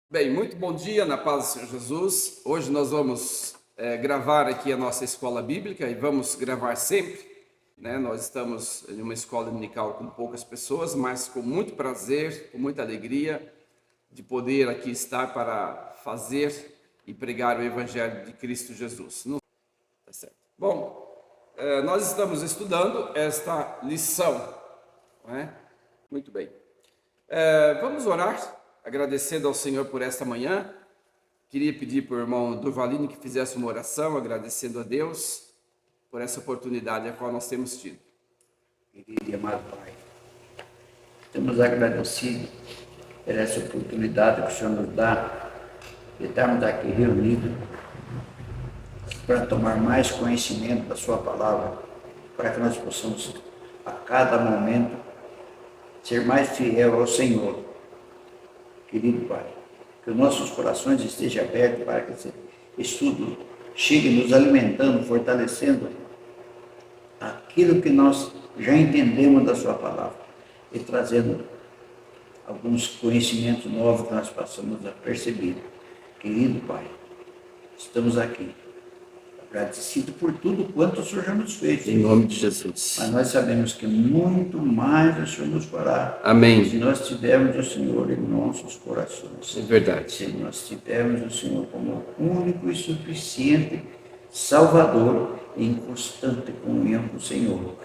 Bem, muito bom dia, na paz do Senhor Jesus. Hoje nós vamos gravar aqui a nossa escola bíblica e vamos gravar sempre, né? Nós estamos em uma escola dominical com poucas pessoas, mas com muito prazer, com muita alegria de poder aqui estar para fazer e pregar o Evangelho de Cristo Jesus. Não... Tá certo. Bom, nós estamos estudando esta lição, não é? Muito bem. Vamos orar, agradecendo ao Senhor por esta manhã. Queria pedir para o irmão Durvalino que fizesse uma oração, agradecendo a Deus por essa oportunidade a qual nós temos tido. Querido e amado Pai, estamos agradecidos por essa oportunidade que o Senhor nos dá de estarmos aqui reunidos para tomar mais conhecimento da Sua palavra, para que nós possamos a cada momento ser mais fiel ao Senhor. Querido Pai, que os nossos corações estejam abertos para que esse estudo chegue nos alimentando, fortalecendo aquilo que nós já entendemos da Sua palavra e trazendo alguns conhecimentos novos que nós passamos a perceber. Querido Pai, estamos aqui agradecidos por tudo quanto o Senhor já nos fez. Em nome de Jesus. Mas nós sabemos que muito mais o Senhor nos fará. Amém. Se nós tivermos o Senhor em nossos corações. É verdade. Se nós tivermos o Senhor como único e suficiente Salvador e em constante comunhão com o Senhor.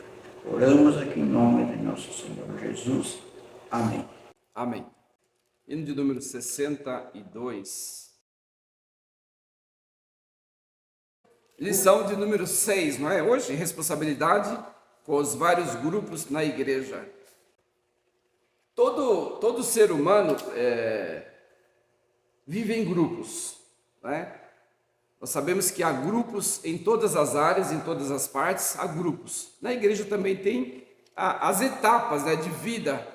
Oramos aqui em nome de nosso Senhor Jesus. Amém. Amém. Hino de número 62. Lição de número 6, não é? Hoje, responsabilidade com os vários grupos na igreja. Todo ser humano vive em grupos, não é? Nós sabemos que há grupos em todas as áreas, em todas as partes, há grupos. Na igreja também tem as etapas, né, de vida.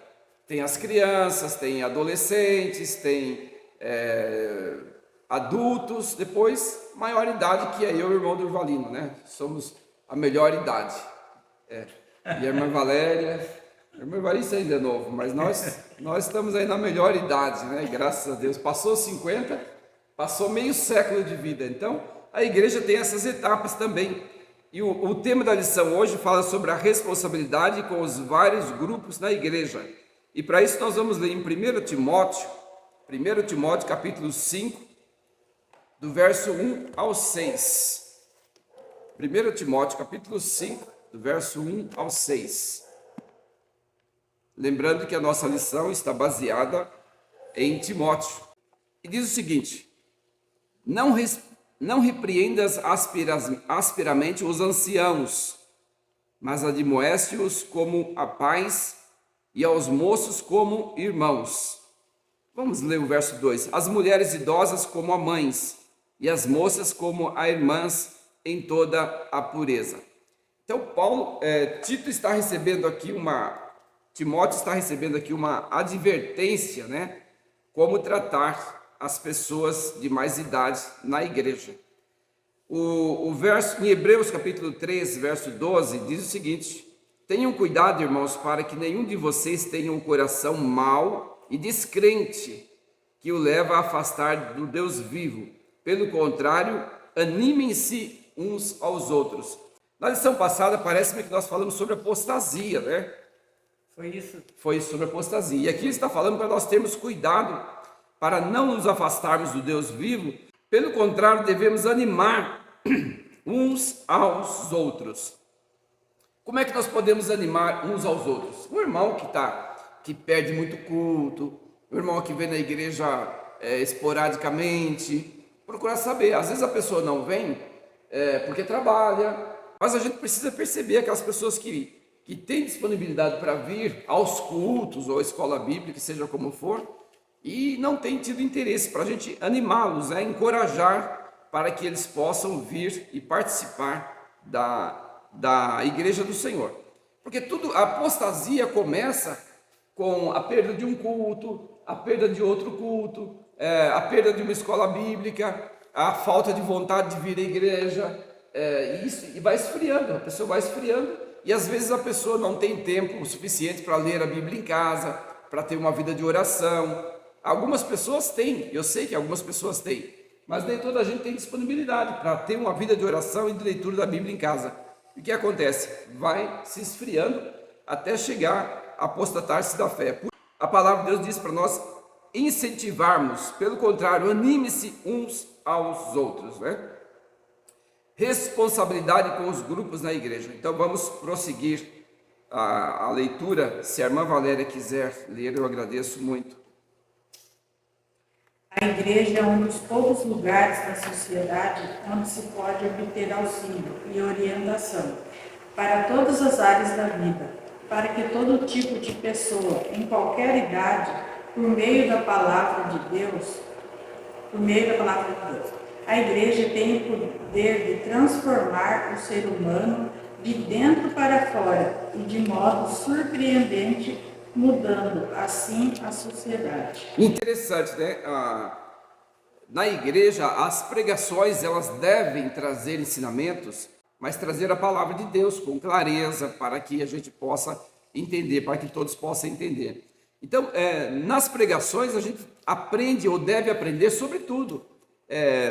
Tem as crianças, tem adolescentes, tem adultos, depois maior idade, que é eu e o irmão Durvalino, né? Somos a melhor idade. E a irmã Valéria, a irmã Valéria ainda é novo, mas nós estamos aí na melhor idade, né? Graças a Deus. Passou 50, passou meio século de vida. Então, a igreja tem essas etapas também. E o tema da lição hoje fala sobre a responsabilidade com os vários grupos na igreja. E para isso nós vamos ler em 1 Timóteo capítulo 5, do verso 1 ao 6. 1 Timóteo capítulo 5, do verso 1 ao 6. Lembrando que a nossa lição está baseada em Timóteo. E diz o seguinte: Não repreendas asperamente os anciãos, mas admoeste-os como a pais e aos moços como irmãos. Vamos ler o verso 2. As mulheres idosas como a mães, e as moças como a irmãs em toda a pureza. Então, Timóteo está recebendo aqui uma advertência, né? Como tratar as pessoas de mais idade na igreja. O verso em Hebreus capítulo 3, verso 12, diz o seguinte: Tenham cuidado, irmãos, para que nenhum de vocês tenha um coração mau e descrente, que o leva a afastar do Deus vivo. Pelo contrário, animem-se uns aos outros. Na lição passada, parece-me que nós falamos sobre apostasia, né? Foi isso. Foi sobre apostasia. E aqui ele está falando para nós termos cuidado para não nos afastarmos do Deus vivo. Pelo contrário, devemos animar uns aos outros. Como é que nós podemos animar uns aos outros? O irmão que perde muito culto, o irmão que vem na igreja esporadicamente, procurar saber. Às vezes a pessoa não vem porque trabalha, mas a gente precisa perceber aquelas pessoas que têm disponibilidade para vir aos cultos ou à escola bíblica, seja como for, e não tem tido interesse, para a gente animá-los, encorajar para que eles possam vir e participar da igreja do Senhor. Porque a apostasia começa com a perda de um culto, a perda de outro culto, a perda de uma escola bíblica, a falta de vontade de vir à igreja, e vai esfriando, a pessoa vai esfriando, e às vezes a pessoa não tem tempo suficiente para ler a Bíblia em casa, para ter uma vida de oração, Algumas pessoas têm, eu sei que algumas pessoas têm, mas nem toda a gente tem disponibilidade para ter uma vida de oração e de leitura da Bíblia em casa. E o que acontece? Vai se esfriando até chegar a apostatar-se da fé. A palavra de Deus diz para nós incentivarmos, pelo contrário, anime-se uns aos outros, né? Responsabilidade com os grupos na igreja. Então vamos prosseguir a leitura. Se a irmã Valéria quiser ler, eu agradeço muito. A igreja é um dos poucos lugares da sociedade onde se pode obter auxílio e orientação para todas as áreas da vida, para que todo tipo de pessoa, em qualquer idade, por meio da palavra de Deus, a igreja tem o poder de transformar o ser humano de dentro para fora e de modo surpreendente, mudando assim a sociedade. Interessante, né? Na igreja, as pregações, elas devem trazer ensinamentos, mas trazer a palavra de Deus com clareza, para que a gente possa entender, para que todos possam entender. Então, nas pregações, a gente aprende ou deve aprender sobre tudo.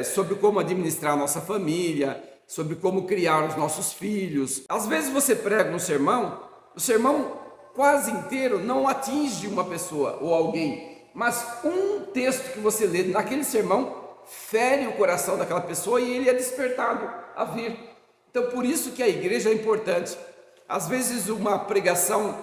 Sobre como administrar a nossa família, sobre como criar os nossos filhos. Às vezes você prega um sermão, o sermão quase inteiro não atinge uma pessoa ou alguém, mas um texto que você lê naquele sermão fere o coração daquela pessoa e ele é despertado a vir. Então, por isso que a igreja é importante. Às vezes uma pregação,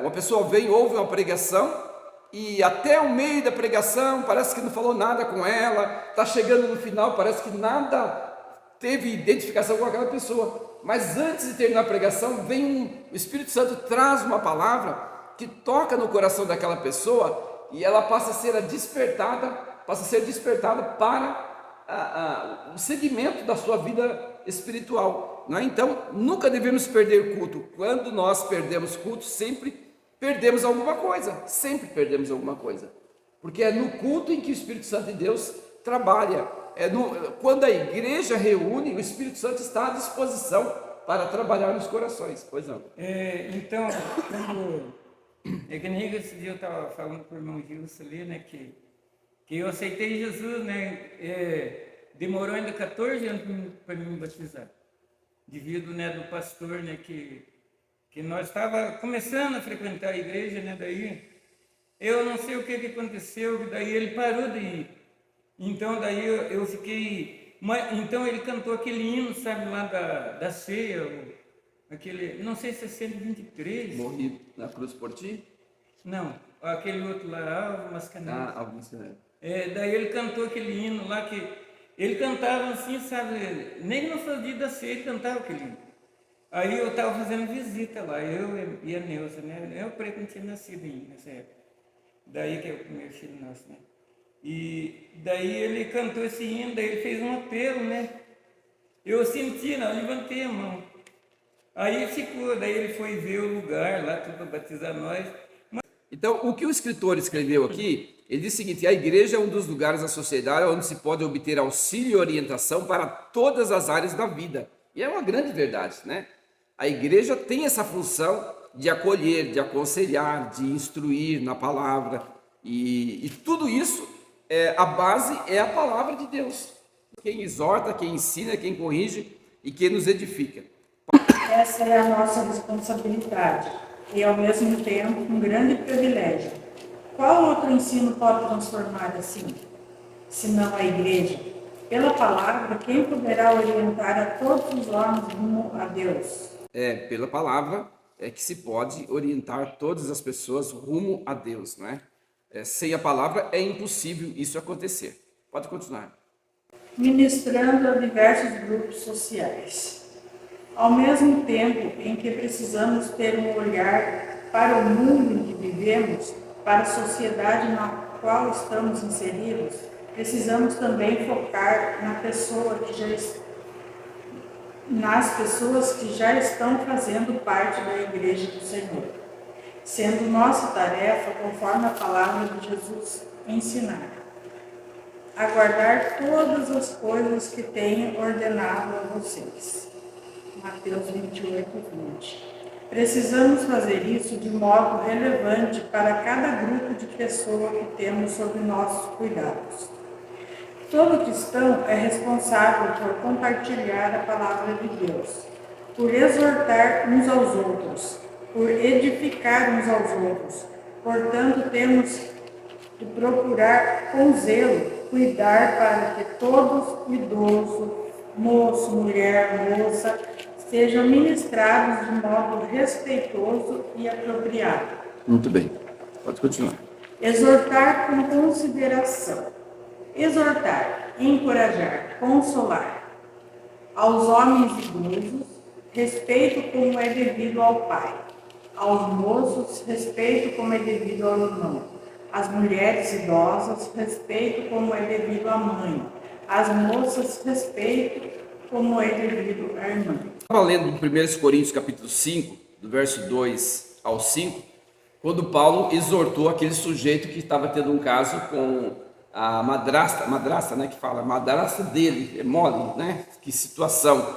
uma pessoa vem, ouve uma pregação e até o meio da pregação parece que não falou nada com ela, está chegando no final, parece que nada teve identificação com aquela pessoa. Mas antes de terminar a pregação, o Espírito Santo traz uma palavra que toca no coração daquela pessoa e ela passa a ser despertada para o segmento da sua vida espiritual, não é? Então, nunca devemos perder culto. Quando nós perdemos culto, sempre perdemos alguma coisa, porque é no culto em que o Espírito Santo de Deus trabalha. Quando a igreja reúne, o Espírito Santo está à disposição para trabalhar nos corações. Pois não. Então, que nem esse dia eu estava falando com o irmão Gilson ali, né, que eu aceitei Jesus, né, demorou ainda 14 anos para me batizar, devido, né, do pastor, né, que nós estava começando a frequentar a igreja, né, daí eu não sei o que aconteceu, daí ele parou de ir. Então daí eu fiquei, então ele cantou aquele hino, sabe, lá da ceia, aquele, não sei se é 123. Morri na cruz por ti? Não, aquele outro lá, Alvo Mascarenhas. Alvo Mascarenhas. Daí ele cantou aquele hino lá que ele cantava assim, sabe, nem no seu dia da ceia ele cantava aquele hino. Aí eu estava fazendo visita lá, eu e a Neuza, né? Eu creio que não tinha nascido ainda nessa época. Daí que é o primeiro filho nosso, né? E daí ele cantou esse hino, daí ele fez um apelo, né? Eu senti, não, eu levantei a mão. Aí ficou, daí ele foi ver o lugar lá, tudo para batizar nós. Então, o que o escritor escreveu aqui, ele diz o seguinte: a igreja é um dos lugares da sociedade onde se pode obter auxílio e orientação para todas as áreas da vida. E é uma grande verdade, né? A igreja tem essa função de acolher, de aconselhar, de instruir na palavra. E tudo isso, a base é a palavra de Deus. Quem exorta, quem ensina, quem corrige e quem nos edifica. Essa é a nossa responsabilidade e, ao mesmo tempo, um grande privilégio. Qual outro ensino pode transformar assim, senão a igreja? Pela palavra, quem poderá orientar a todos os homens rumo a Deus? Pela palavra é que se pode orientar todas as pessoas rumo a Deus, não é? Sem a palavra é impossível isso acontecer. Pode continuar. Ministrando a diversos grupos sociais. Ao mesmo tempo em que precisamos ter um olhar para o mundo em que vivemos, para a sociedade na qual estamos inseridos, precisamos também focar nas pessoas que já estão fazendo parte da Igreja do Senhor, sendo nossa tarefa, conforme a palavra de Jesus ensinar, aguardar todas as coisas que tenho ordenado a vocês. Mateus 28, 20. Precisamos fazer isso de modo relevante para cada grupo de pessoa que temos sob nossos cuidados. Todo cristão é responsável por compartilhar a palavra de Deus, por exortar uns aos outros, por edificar uns aos outros. Portanto, temos de procurar com zelo cuidar para que todos, idoso, moço, mulher, moça, sejam ministrados de modo respeitoso e apropriado. Muito bem, pode continuar. Exortar com consideração. Exortar, encorajar, consolar. Aos homens idosos, respeito como é devido ao pai. Aos moços, respeito como é devido ao irmão. Às mulheres idosas, respeito como é devido à mãe. Às moças, respeito como é devido à irmã. Estava lendo em 1 Coríntios capítulo 5, do verso 2 ao 5, quando Paulo exortou aquele sujeito que estava tendo um caso com a madrasta, né, que fala, madrasta dele, é mole, né, que situação.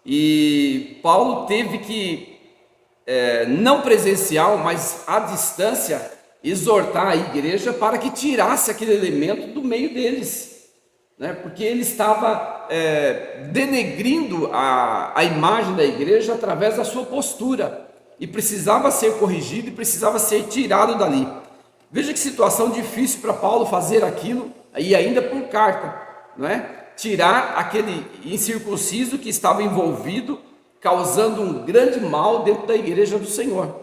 E Paulo teve que, não presencial, mas à distância, exortar a igreja para que tirasse aquele elemento do meio deles, né, porque ele estava denegrindo a imagem da igreja através da sua postura, e precisava ser corrigido e precisava ser tirado dali. Veja que situação difícil para Paulo fazer aquilo, e ainda por carta, não é? Tirar aquele incircunciso que estava envolvido, causando um grande mal dentro da igreja do Senhor.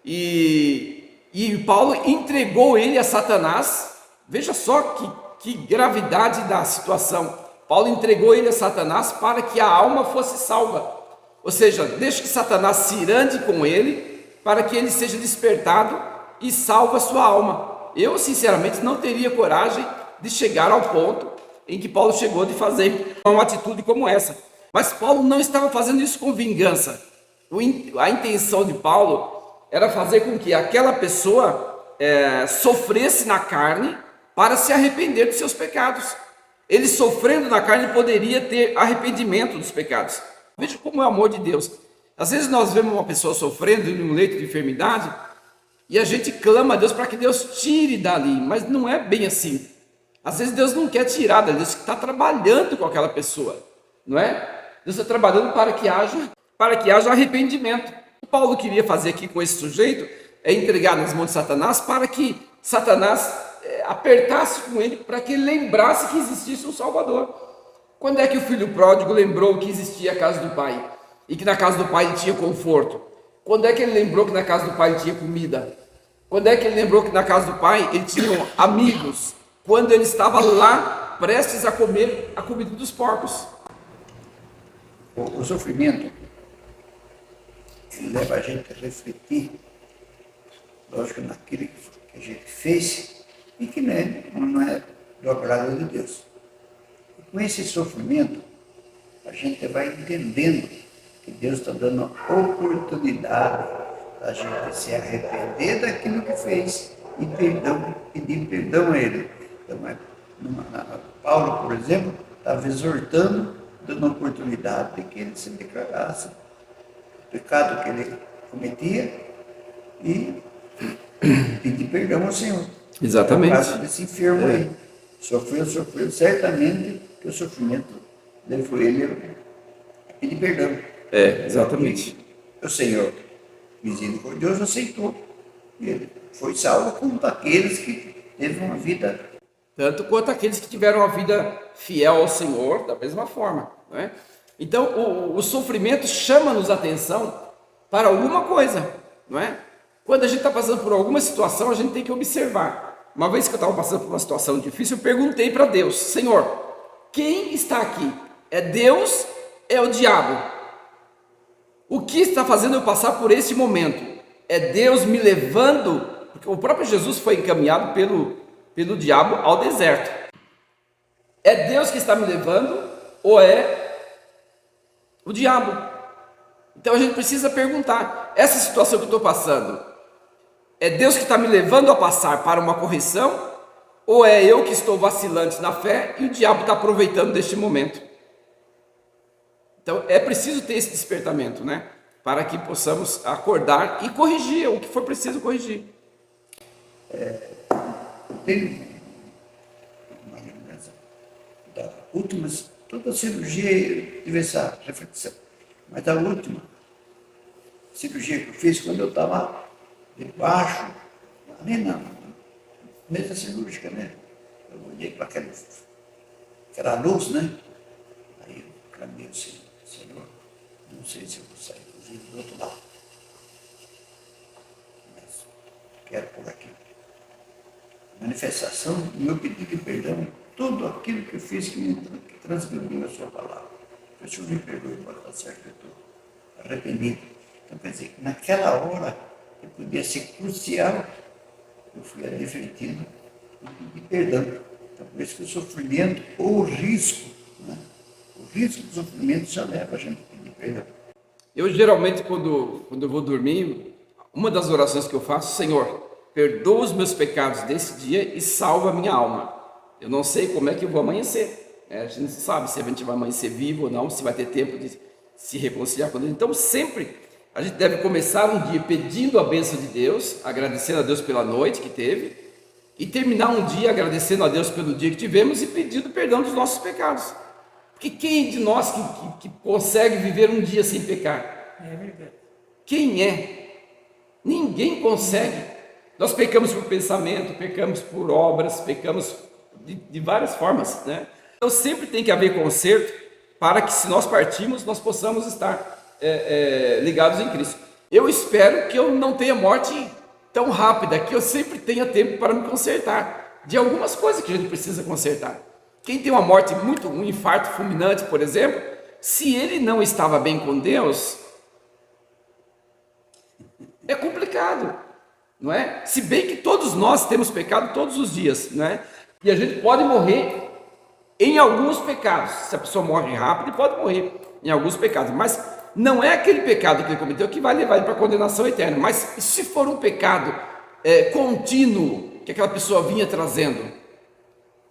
E Paulo entregou ele a Satanás. Veja só que gravidade da situação. Paulo entregou ele a Satanás para que a alma fosse salva. Ou seja, deixa que Satanás se irande com ele, para que ele seja despertado e salva a sua alma. Eu, sinceramente, não teria coragem de chegar ao ponto em que Paulo chegou de fazer uma atitude como essa. Mas Paulo não estava fazendo isso com vingança. A intenção de Paulo era fazer com que aquela pessoa sofresse na carne para se arrepender dos seus pecados. Ele sofrendo na carne poderia ter arrependimento dos pecados. Veja como é o amor de Deus. Às vezes nós vemos uma pessoa sofrendo em um leito de enfermidade e a gente clama a Deus para que Deus tire dali, mas não é bem assim. Às vezes Deus não quer tirar dali, Deus está trabalhando com aquela pessoa, não é? Deus está trabalhando para que haja arrependimento. O que Paulo queria fazer aqui com esse sujeito é entregar nas mãos de Satanás para que Satanás apertasse com ele, para que ele lembrasse que existisse um Salvador. Quando é que o filho pródigo lembrou que existia a casa do pai e que na casa do pai ele tinha conforto? Quando é que ele lembrou que na casa do pai ele tinha comida? Quando é que ele lembrou que na casa do pai ele tinha amigos? Quando ele estava lá prestes a comer a comida dos porcos. O sofrimento, ele leva a gente a refletir, lógico, naquilo que a gente fez e que não é do agrado de Deus. E com esse sofrimento, a gente vai entendendo que Deus está dando oportunidade a gente se arrepender daquilo que fez e pedir perdão a Ele. Então, Paulo, por exemplo, estava exortando, dando oportunidade de que ele se declarasse o pecado que ele cometia e pedir perdão ao Senhor. Exatamente. No caso desse enfermo aí, sofreu, certamente que o sofrimento levou ele a pedir perdão. Exatamente. E o Senhor, misericordioso, aceitou. E ele foi salvo como aqueles que teve uma vida. Tanto quanto aqueles que tiveram uma vida fiel ao Senhor, da mesma forma, não é? Então, o sofrimento chama-nos a atenção para alguma coisa, não é? Quando a gente está passando por alguma situação, a gente tem que observar. Uma vez que eu estava passando por uma situação difícil, eu perguntei para Deus: Senhor, quem está aqui? É Deus? É o diabo? O que está fazendo eu passar por esse momento? É Deus me levando? Porque o próprio Jesus foi encaminhado pelo diabo ao deserto. É Deus que está me levando ou é o diabo? Então a gente precisa perguntar: essa situação que eu estou passando, é Deus que está me levando a passar para uma correção? Ou é eu que estou vacilante na fé e o diabo está aproveitando deste momento? Então é preciso ter esse despertamento, né? para que possamos acordar e corrigir o que for preciso corrigir. Tem uma lembrança da última, toda a cirurgia teve essa reflexão, mas a última cirurgia que eu fiz quando eu estava debaixo, ali na mesa cirúrgica, né? Eu olhei para aquela luz, né? Aí eu clamei assim, Senhor, não sei se eu vou sair do outro lado, mas quero por aqui. Manifestação do meu pedido de perdão, tudo aquilo que eu fiz que transgrediu a sua palavra. O Senhor me perdoe, pode estar certo que eu estou arrependido. Então, quer dizer, naquela hora, que podia ser crucial, eu fui advertido e pedi perdão. Então, por isso que o sofrimento, ou o risco, né? O risco do sofrimento já leva a gente a pedir perdão. Eu geralmente, quando eu vou dormir, uma das orações que eu faço, Senhor, perdoa os meus pecados desse dia e salva a minha alma. Eu não sei como é que eu vou amanhecer. A gente não sabe se a gente vai amanhecer vivo ou não, se vai ter tempo de se reconciliar com Deus. Então, sempre a gente deve começar um dia pedindo a bênção de Deus, agradecendo a Deus pela noite que teve, e terminar um dia agradecendo a Deus pelo dia que tivemos e pedindo perdão dos nossos pecados. Porque quem de nós que consegue viver um dia sem pecar? É verdade. Quem é? Ninguém consegue. Nós pecamos por pensamento, pecamos por obras, pecamos de várias formas, né? Então sempre tem que haver conserto para que, se nós partirmos, nós possamos estar ligados em Cristo. Eu espero que eu não tenha morte tão rápida, que eu sempre tenha tempo para me consertar de algumas coisas que a gente precisa consertar. Quem tem uma morte um infarto fulminante, por exemplo, se ele não estava bem com Deus, é complicado, não é? Se bem que todos nós temos pecado todos os dias, não é? E a gente pode morrer em alguns pecados. Se a pessoa morre rápido, pode morrer em alguns pecados, mas não é aquele pecado que ele cometeu que vai levar ele para a condenação eterna. Mas se for um pecado contínuo que aquela pessoa vinha trazendo,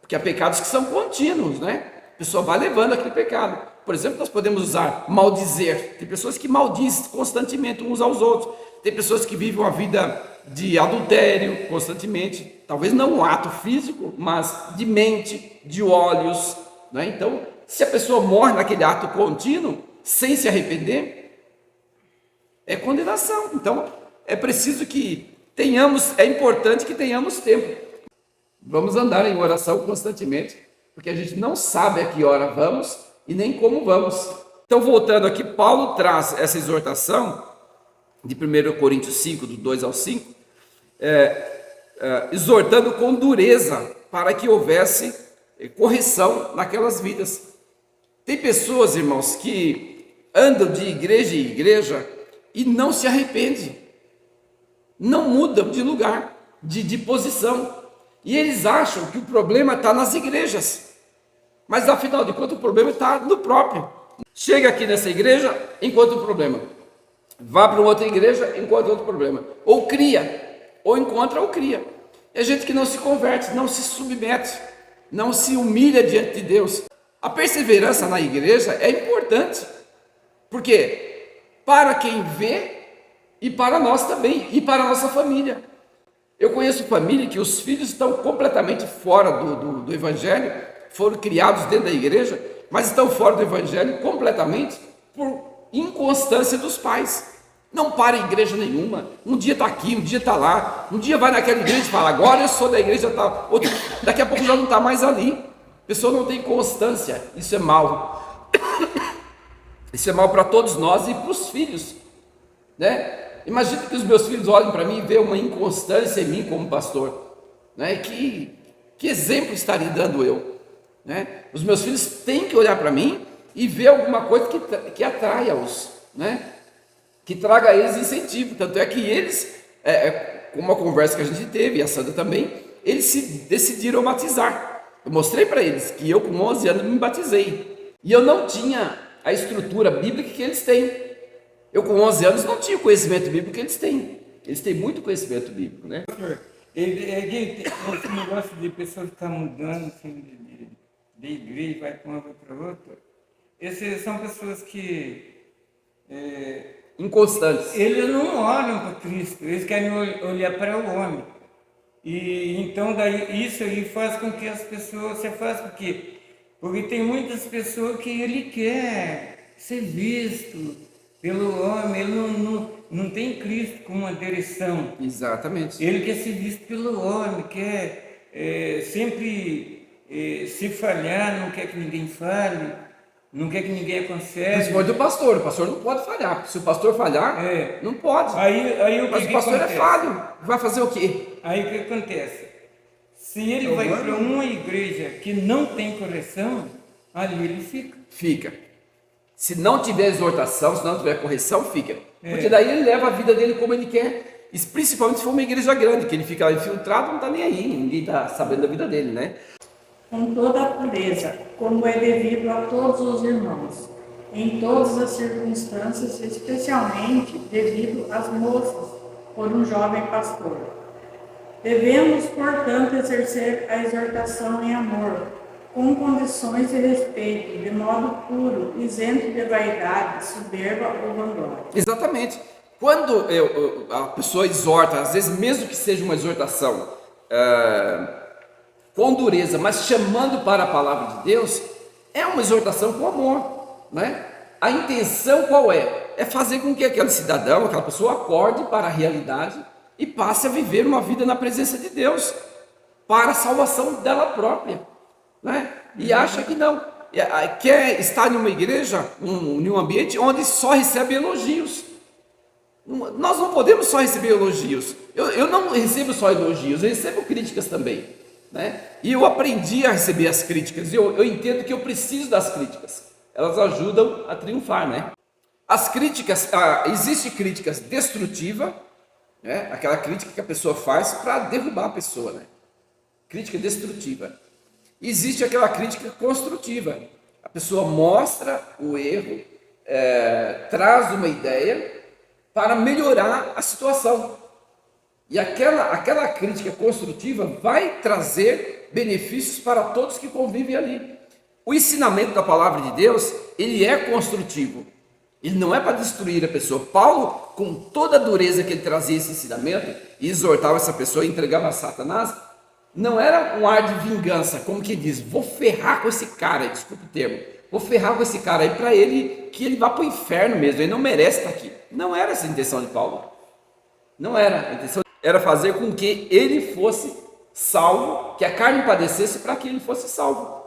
porque há pecados que são contínuos, né? A pessoa vai levando aquele pecado. Por exemplo, nós podemos usar maldizer. Tem pessoas que maldizem constantemente uns aos outros. Tem pessoas que vivem uma vida de adultério constantemente. Talvez não um ato físico, mas de mente, de olhos, né? Então, se a pessoa morre naquele ato contínuo, sem se arrepender, é condenação. Então, é preciso que é importante que tenhamos tempo. Vamos andar em oração constantemente, porque a gente não sabe a que hora vamos e nem como vamos. Então, voltando aqui, Paulo traz essa exortação de 1 Coríntios 5, do 2 ao 5, exortando com dureza para que houvesse correção naquelas vidas. Tem pessoas, irmãos, que andam de igreja em igreja e não se arrependem, não mudam de lugar, de posição, e eles acham que o problema está nas igrejas, mas afinal de contas o problema está no próprio. Chega aqui nessa igreja, encontra um problema, vá para outra igreja, encontra outro problema, ou cria, ou encontra ou cria. É gente que não se converte, não se submete, não se humilha diante de Deus. A perseverança na igreja é importante, porque para quem vê e para nós também, e para a nossa família. Eu conheço família que os filhos estão completamente fora do evangelho, foram criados dentro da igreja, mas estão fora do evangelho completamente por inconstância dos pais. Não para em igreja nenhuma, um dia está aqui, um dia está lá, um dia vai naquela igreja e fala, agora eu sou da igreja tal, outro, daqui a pouco já não está mais ali. A pessoa não tem constância, isso é mal. Isso é mal para todos nós e para os filhos, né? Imagina que os meus filhos olhem para mim e vejam uma inconstância em mim como pastor, né? Que exemplo estaria dando eu, né? Os meus filhos têm que olhar para mim e ver alguma coisa que atraia-os, né? Que traga a eles incentivo. Tanto é que eles, com uma conversa que a gente teve, e a Sandra também, eles se decidiram batizar. Eu mostrei para eles que eu com 11 anos me batizei, e eu não tinha a estrutura bíblica que eles têm. Eu com 11 anos não tinha o conhecimento bíblico que eles têm. Eles têm muito conhecimento bíblico, né? Esse negócio de pessoas que estão mudando assim, de igreja e vai para uma, vai para outra, essas são pessoas que inconstantes. Eles não olham para Cristo, eles querem olhar para o homem. E então daí isso aí faz com que as pessoas se afastem, porque tem muitas pessoas que ele quer ser visto pelo homem, ele não tem Cristo como uma direção. Exatamente. Ele quer ser visto pelo homem, quer sempre se falhar, não quer que ninguém fale, não quer que ninguém aconselhe. Principalmente o pastor não pode falhar, porque se o pastor falhar, não pode. Aí o que Mas o que pastor acontece? é falho, vai fazer o quê? Aí o que acontece? Se ele vai para uma igreja que não tem correção, ali ele fica. Fica. Se não tiver exortação, se não tiver correção, fica. Porque daí ele leva a vida dele como ele quer. E principalmente se for uma igreja grande, que ele fica lá infiltrado, não está nem aí, ninguém está sabendo da vida dele, né? Com toda a pureza, como é devido a todos os irmãos, em todas as circunstâncias, especialmente devido às moças, por um jovem pastor. Devemos, portanto, exercer a exortação em amor, com condições de respeito, de modo puro, isento de vaidade, soberba ou vanglória. Exatamente. Quando a pessoa exorta, às vezes mesmo que seja uma exortação com dureza, mas chamando para a palavra de Deus, é uma exortação com amor, né? A intenção qual é? É fazer com que aquele cidadão, aquela pessoa acorde para a realidade e passe a viver uma vida na presença de Deus, para a salvação dela própria, né? E acha que não, quer estar em uma igreja, em um ambiente onde só recebe elogios. Nós não podemos só receber elogios. Eu não recebo só elogios, eu recebo críticas também, né? E eu aprendi a receber as críticas. Eu entendo que eu preciso das críticas. Elas ajudam a triunfar, né? As críticas, existe críticas destrutiva, né? Aquela crítica que a pessoa faz para derrubar a pessoa, né? Crítica destrutiva. Existe aquela crítica construtiva. A pessoa mostra o erro, traz uma ideia para melhorar a situação. E aquela crítica construtiva vai trazer benefícios para todos que convivem ali. O ensinamento da palavra de Deus, ele é construtivo. Ele não é para destruir a pessoa. Paulo, com toda a dureza que ele trazia esse ensinamento, e exortava essa pessoa e entregava a Satanás, não era um ar de vingança, como que diz, vou ferrar com esse cara, desculpa o termo, vou ferrar com esse cara aí para ele, que ele vá para o inferno mesmo, ele não merece estar aqui. Não era essa a intenção de Paulo. Não era. A intenção era fazer com que ele fosse salvo, que a carne padecesse para que ele fosse salvo.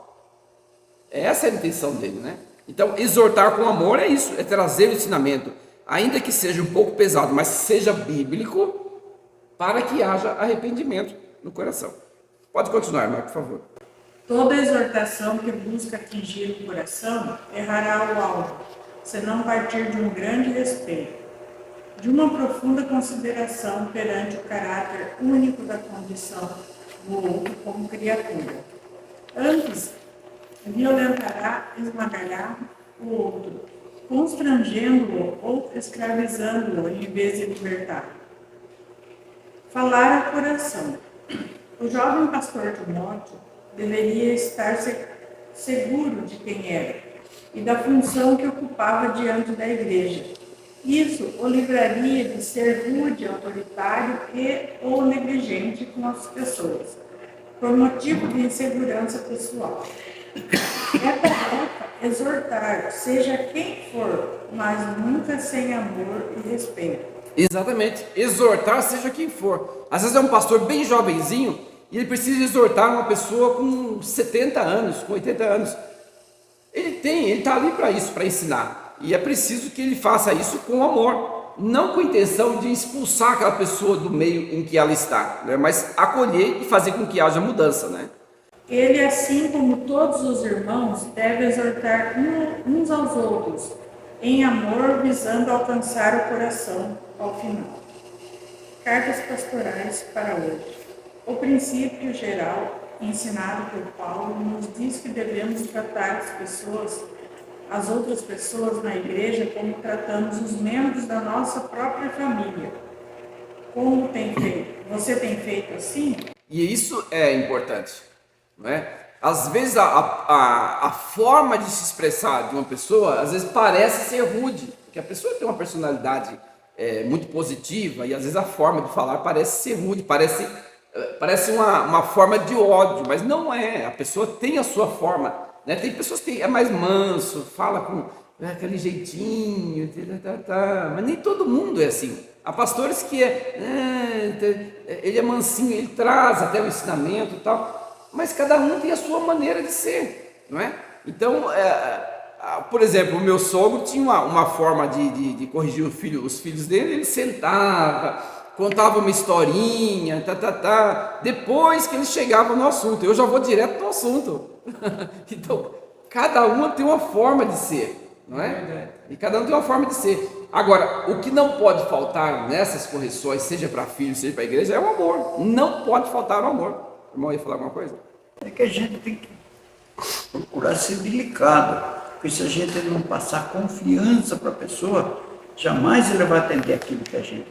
Essa é a intenção dele, né? Então, exortar com amor é isso, é trazer o ensinamento, ainda que seja um pouco pesado, mas seja bíblico, para que haja arrependimento no coração. Pode continuar, Marco, por favor. Toda exortação que busca atingir o coração errará o alvo, se não partir de um grande respeito, de uma profunda consideração perante o caráter único da condição do outro como criatura. Antes, violentará, esmagará o outro, constrangendo-o ou escravizando-o em vez de libertar. Falar ao coração. O jovem pastor Timóteo deveria estar seguro de quem era e da função que ocupava diante da igreja. Isso o livraria de ser rude, autoritário ou negligente com as pessoas, por motivo de insegurança pessoal. É tarefa exortar, seja quem for, mas nunca sem amor e respeito. Exatamente, exortar seja quem for. Às vezes é um pastor bem jovenzinho e ele precisa exortar uma pessoa com 70 anos, com 80 anos. Ele está ali para isso, para ensinar. E é preciso que ele faça isso com amor, não com a intenção de expulsar aquela pessoa do meio em que ela está, né? Mas acolher e fazer com que haja mudança, né? Ele, assim como todos os irmãos, deve exortar uns aos outros, em amor, visando alcançar o coração ao final. Cartas pastorais para hoje. O princípio geral, ensinado por Paulo, nos diz que devemos tratar as outras pessoas na igreja como tratamos os membros da nossa própria família. Como tem feito? Você tem feito assim? E isso é importante, não é? Às vezes a forma de se expressar de uma pessoa, às vezes parece ser rude, porque a pessoa tem uma personalidade muito positiva e às vezes a forma de falar parece ser rude, parece uma forma de ódio, mas não é. A pessoa tem a sua forma, né? Tem pessoas que é mais manso, fala com aquele jeitinho, mas nem todo mundo é assim. Há pastores que ele é mansinho, ele traz até o ensinamento e tal, mas cada um tem a sua maneira de ser, não é? Então, por exemplo, o meu sogro tinha uma forma de corrigir os filhos dele. Ele sentava, contava uma historinha, depois que ele chegava no assunto. Eu já vou direto no assunto. Então, cada um tem uma forma de ser, não é? E cada um tem uma forma de ser. Agora, o que não pode faltar nessas correções, seja para filho, seja para a igreja, é o amor. Não pode faltar o amor. O irmão ia falar alguma coisa? É que a gente tem que procurar ser delicado, porque se a gente não passar confiança para a pessoa, jamais ele vai atender aquilo que a gente...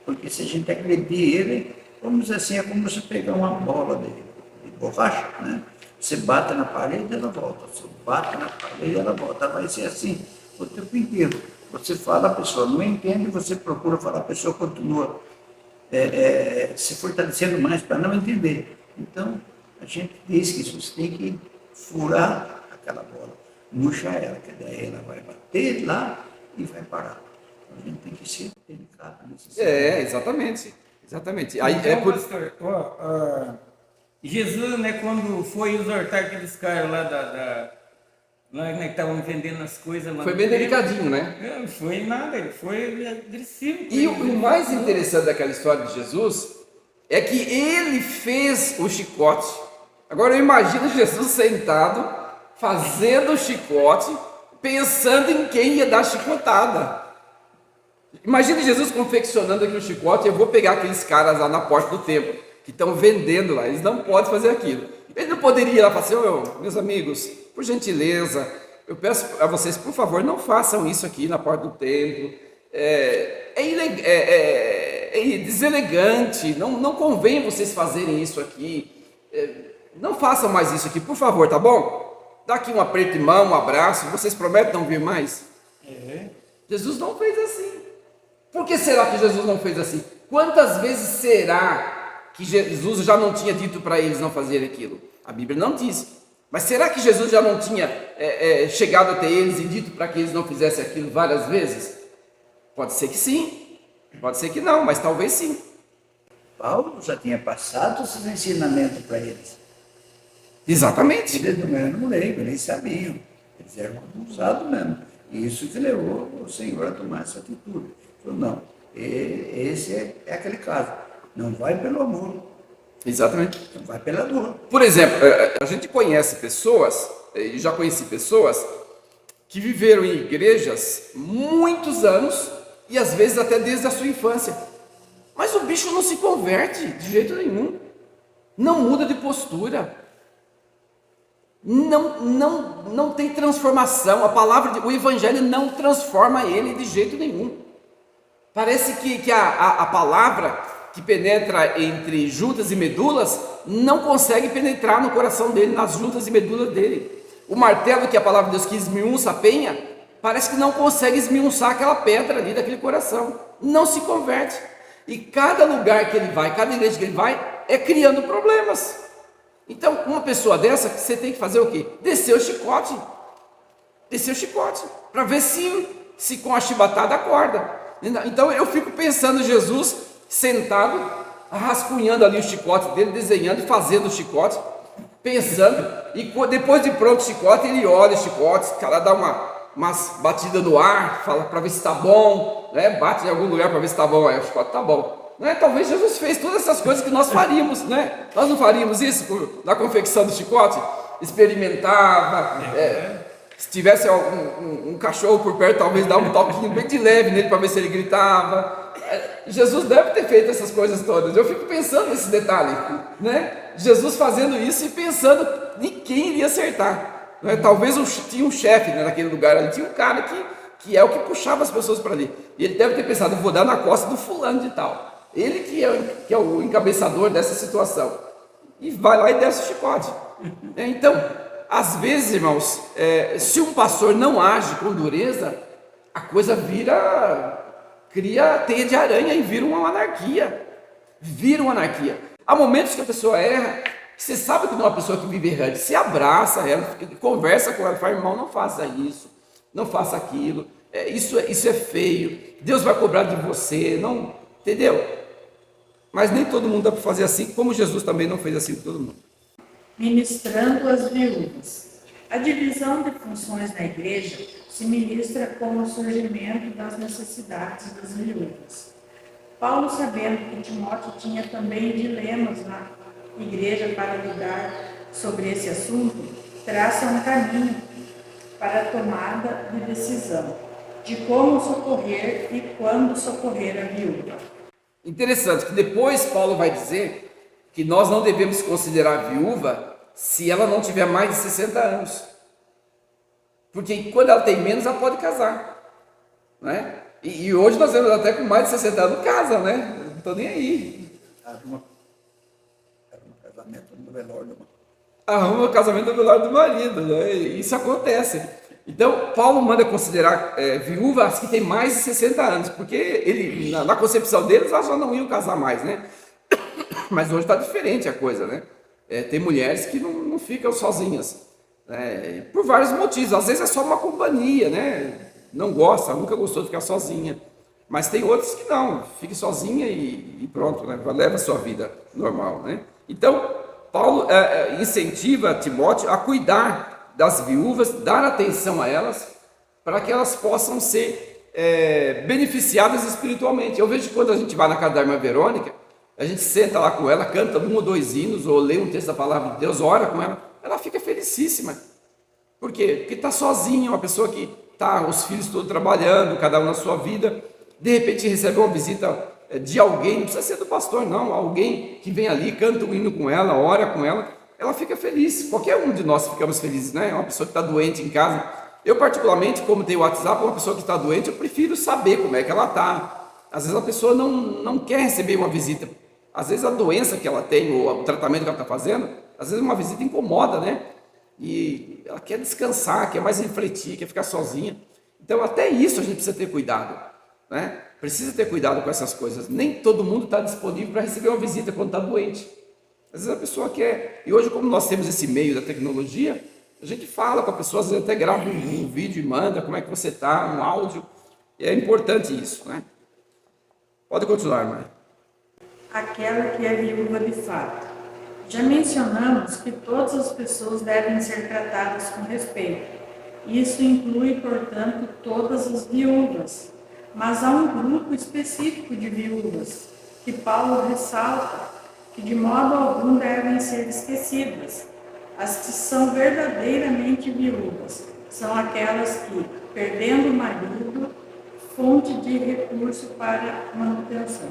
Porque se a gente agredir ele, vamos dizer assim, é como você pegar uma bola de borracha, né? Você bate na parede, ela volta. Você bate na parede, ela volta. Vai ser assim o tempo inteiro. Você fala, a pessoa não entende, você procura falar, a pessoa continua se fortalecendo mais para não entender. Então, a gente diz que você tem que furar aquela bola, murchar ela, que daí ela vai bater lá e vai parar. Então, a gente tem que ser delicado nesse sentido. Exatamente. Aí, Então, pastor, Jesus, né, quando foi exortar aqueles caras lá lá, né, que estavam vendendo as coisas lá. Foi bem delicadinho, né? Não foi nada, ele foi agressivo. E o mais interessante daquela história de Jesus é que ele fez o chicote. Agora eu imagino Jesus sentado, fazendo o chicote, pensando em quem ia dar chicotada. Imagine Jesus confeccionando aqui o chicote. Eu vou pegar aqueles caras lá na porta do templo, que estão vendendo lá, eles não podem fazer aquilo. Ele não poderia ir lá e falar assim: meus amigos, por gentileza, eu peço a vocês, por favor, não façam isso aqui na porta do templo. É deselegante, não convém vocês fazerem isso aqui. Não façam mais isso aqui, por favor, tá bom? Dá aqui um aperto de mão, um abraço, vocês prometem não vir mais? Jesus não fez assim. Por que será que Jesus não fez assim? Quantas vezes será que Jesus já não tinha dito para eles não fazerem aquilo? A Bíblia não diz. Mas será que Jesus já não tinha chegado até eles e dito para que eles não fizessem aquilo várias vezes? Pode ser que sim, pode ser que não, mas talvez sim. Paulo já tinha passado esses ensinamentos para eles. Exatamente. Eles não eram leigos, eles sabiam. Eles eram abusados mesmo. E isso que levou o Senhor a tomar essa atitude. Falou, não, esse é aquele caso. Não vai pelo amor. Exatamente. Não vai pela dor. Por exemplo, a gente conhece pessoas, e já conheci pessoas, que viveram em igrejas muitos anos, e às vezes até desde a sua infância. Mas o bicho não se converte de jeito nenhum. Não muda de postura. Não tem transformação. O evangelho não transforma ele de jeito nenhum. Parece que a palavra que penetra entre juntas e medulas não consegue penetrar no coração dele, nas juntas e medulas dele. O martelo que a palavra de Deus que esmiuça a penha, parece que não consegue esmiuçar aquela pedra ali daquele coração. Não se converte. E cada lugar que ele vai, cada igreja que ele vai, é criando problemas. Então, uma pessoa dessa, você tem que fazer o quê? Descer o chicote. Descer o chicote. Para ver se com a chibatada acorda. Então, eu fico pensando Jesus sentado, rascunhando ali o chicote dele, desenhando e fazendo o chicote, pensando. E depois de pronto o chicote, ele olha o chicote, o cara dá umas batidas no ar, fala para ver se está bom, né? Bate em algum lugar para ver se está bom, aí o chicote está bom. Né? Talvez Jesus fez todas essas coisas que nós faríamos, né? Nós não faríamos isso na confecção do chicote? Experimentava, se tivesse um cachorro por perto, talvez dava um toquinho bem de leve nele para ver se ele gritava. Jesus deve ter feito essas coisas todas. Eu fico pensando nesse detalhe, né? Jesus fazendo isso e pensando em quem iria acertar, né? Talvez tinha um chefe, né, naquele lugar ali, tinha um cara que é o que puxava as pessoas para ali, e ele deve ter pensado: eu vou dar na costa do fulano de tal, ele que é o encabeçador dessa situação, e vai lá e desce o chicote. Então, às vezes, irmãos, se um pastor não age com dureza, a coisa cria teia de aranha e vira uma anarquia. Vira uma anarquia. Há momentos que a pessoa erra, que você sabe que não é uma pessoa que vive errante, você abraça ela, conversa com ela, fala, irmão, não faça isso, não faça aquilo, isso é feio, Deus vai cobrar de você, não, entendeu? Mas nem todo mundo dá para fazer assim, como Jesus também não fez assim com todo mundo. Ministrando as viúvas. A divisão de funções na igreja se ministra com o surgimento das necessidades das viúvas. Paulo, sabendo que Timóteo tinha também dilemas na igreja para lidar sobre esse assunto, traça um caminho para a tomada de decisão de como socorrer e quando socorrer a viúva. Interessante que depois Paulo vai dizer que nós não devemos considerar a viúva se ela não tiver mais de 60 anos. Porque quando ela tem menos, ela pode casar, né? E hoje nós vemos até com mais de 60 anos casa, né? Não estou nem aí. Arruma casamento no velório do marido. Arruma o casamento no velório do marido, né? Isso acontece. Então, Paulo manda considerar viúva as que têm mais de 60 anos, porque ele, na concepção deles, elas já não iam casar mais, né? Mas hoje está diferente a coisa, né? Tem mulheres que não ficam sozinhas, né? Por vários motivos. Às vezes é só uma companhia, né? Não gosta, nunca gostou de ficar sozinha. Mas tem outros que não, fique sozinha e pronto, né? Leva a sua vida normal, né? Então, Paulo incentiva Timóteo a cuidar das viúvas, dar atenção a elas, para que elas possam ser beneficiadas espiritualmente. Eu vejo que quando a gente vai na casa da irmã Verônica, a gente senta lá com ela, canta 1 ou 2 hinos, ou lê um texto da palavra de Deus, ora com ela, ela fica felicíssima. Por quê? Porque está sozinha, uma pessoa que está, os filhos todos trabalhando, cada um na sua vida, de repente recebe uma visita de alguém, não precisa ser do pastor não, alguém que vem ali, canta um hino com ela, ora com ela fica feliz. Qualquer um de nós ficamos felizes, né? Uma pessoa que está doente em casa. Eu particularmente, como tenho o WhatsApp, uma pessoa que está doente, eu prefiro saber como é que ela está. Às vezes a pessoa não quer receber uma visita, às vezes a doença que ela tem, ou o tratamento que ela está fazendo, às vezes uma visita incomoda, né? E ela quer descansar, quer mais refletir, quer ficar sozinha. Então até isso a gente precisa ter cuidado, né? Precisa ter cuidado com essas coisas. Nem todo mundo está disponível para receber uma visita quando está doente. Às vezes a pessoa quer, e hoje como nós temos esse meio da tecnologia, a gente fala com a pessoa, às vezes até grava um vídeo e manda como é que você está, um áudio, e é importante isso, né? Pode continuar, Maria. Aquela que é viúva de fato. Já mencionamos que todas as pessoas devem ser tratadas com respeito. Isso inclui, portanto, todas as viúvas. Mas há um grupo específico de viúvas que Paulo ressalta que de modo algum devem ser esquecidas. As que são verdadeiramente viúvas são aquelas que, perdendo o marido, fonte de recurso para manutenção,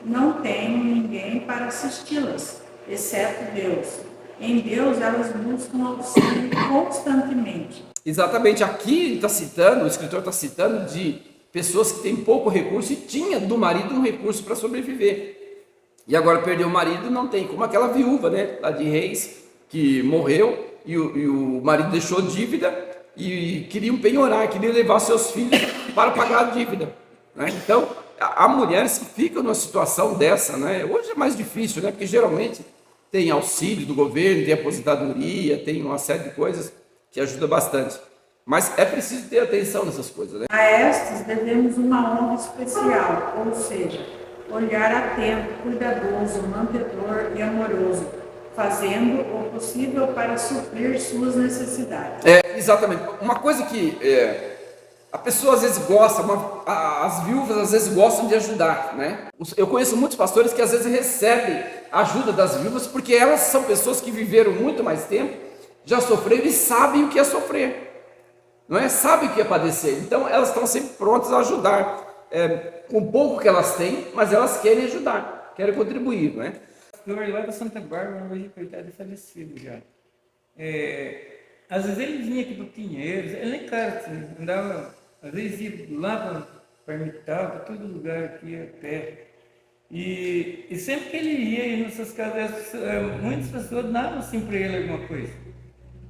não têm ninguém para assisti-las, exceto Deus. Em Deus elas buscam auxílio constantemente. Exatamente, aqui está citando, o escritor está citando de pessoas que têm pouco recurso e tinha do marido um recurso para sobreviver. E agora perdeu o marido, não tem, como aquela viúva, né, lá de Reis, que morreu e o marido deixou dívida e queriam penhorar, queriam levar seus filhos para pagar a dívida, né? Então, há mulheres que ficam numa situação dessa, né? Hoje é mais difícil, né? Porque geralmente tem auxílio do governo, tem aposentadoria, tem uma série de coisas que ajuda bastante. Mas é preciso ter atenção nessas coisas, né? A estas devemos uma honra especial, ou seja, olhar atento, cuidadoso, mantedor e amoroso, fazendo o possível para suprir suas necessidades. Exatamente. Uma coisa que a pessoa às vezes gosta, as viúvas às vezes gostam de ajudar, né? Eu conheço muitos pastores que às vezes recebem a ajuda das viúvas porque elas são pessoas que viveram muito mais tempo, já sofreram e sabem o que é sofrer. Não é? Sabe o que é padecer, então elas estão sempre prontas a ajudar, com pouco que elas têm, mas elas querem ajudar, querem contribuir, não é? O pastor lá da Santa Bárbara, hoje, coitado, é falecido já. Às vezes ele vinha aqui do Pinheiros, ele nem cara, andava, às vezes ia lá para Ermital, para todo lugar aqui a pé. E sempre que ele ia nessas casas, muitas pessoas davam assim para ele alguma coisa.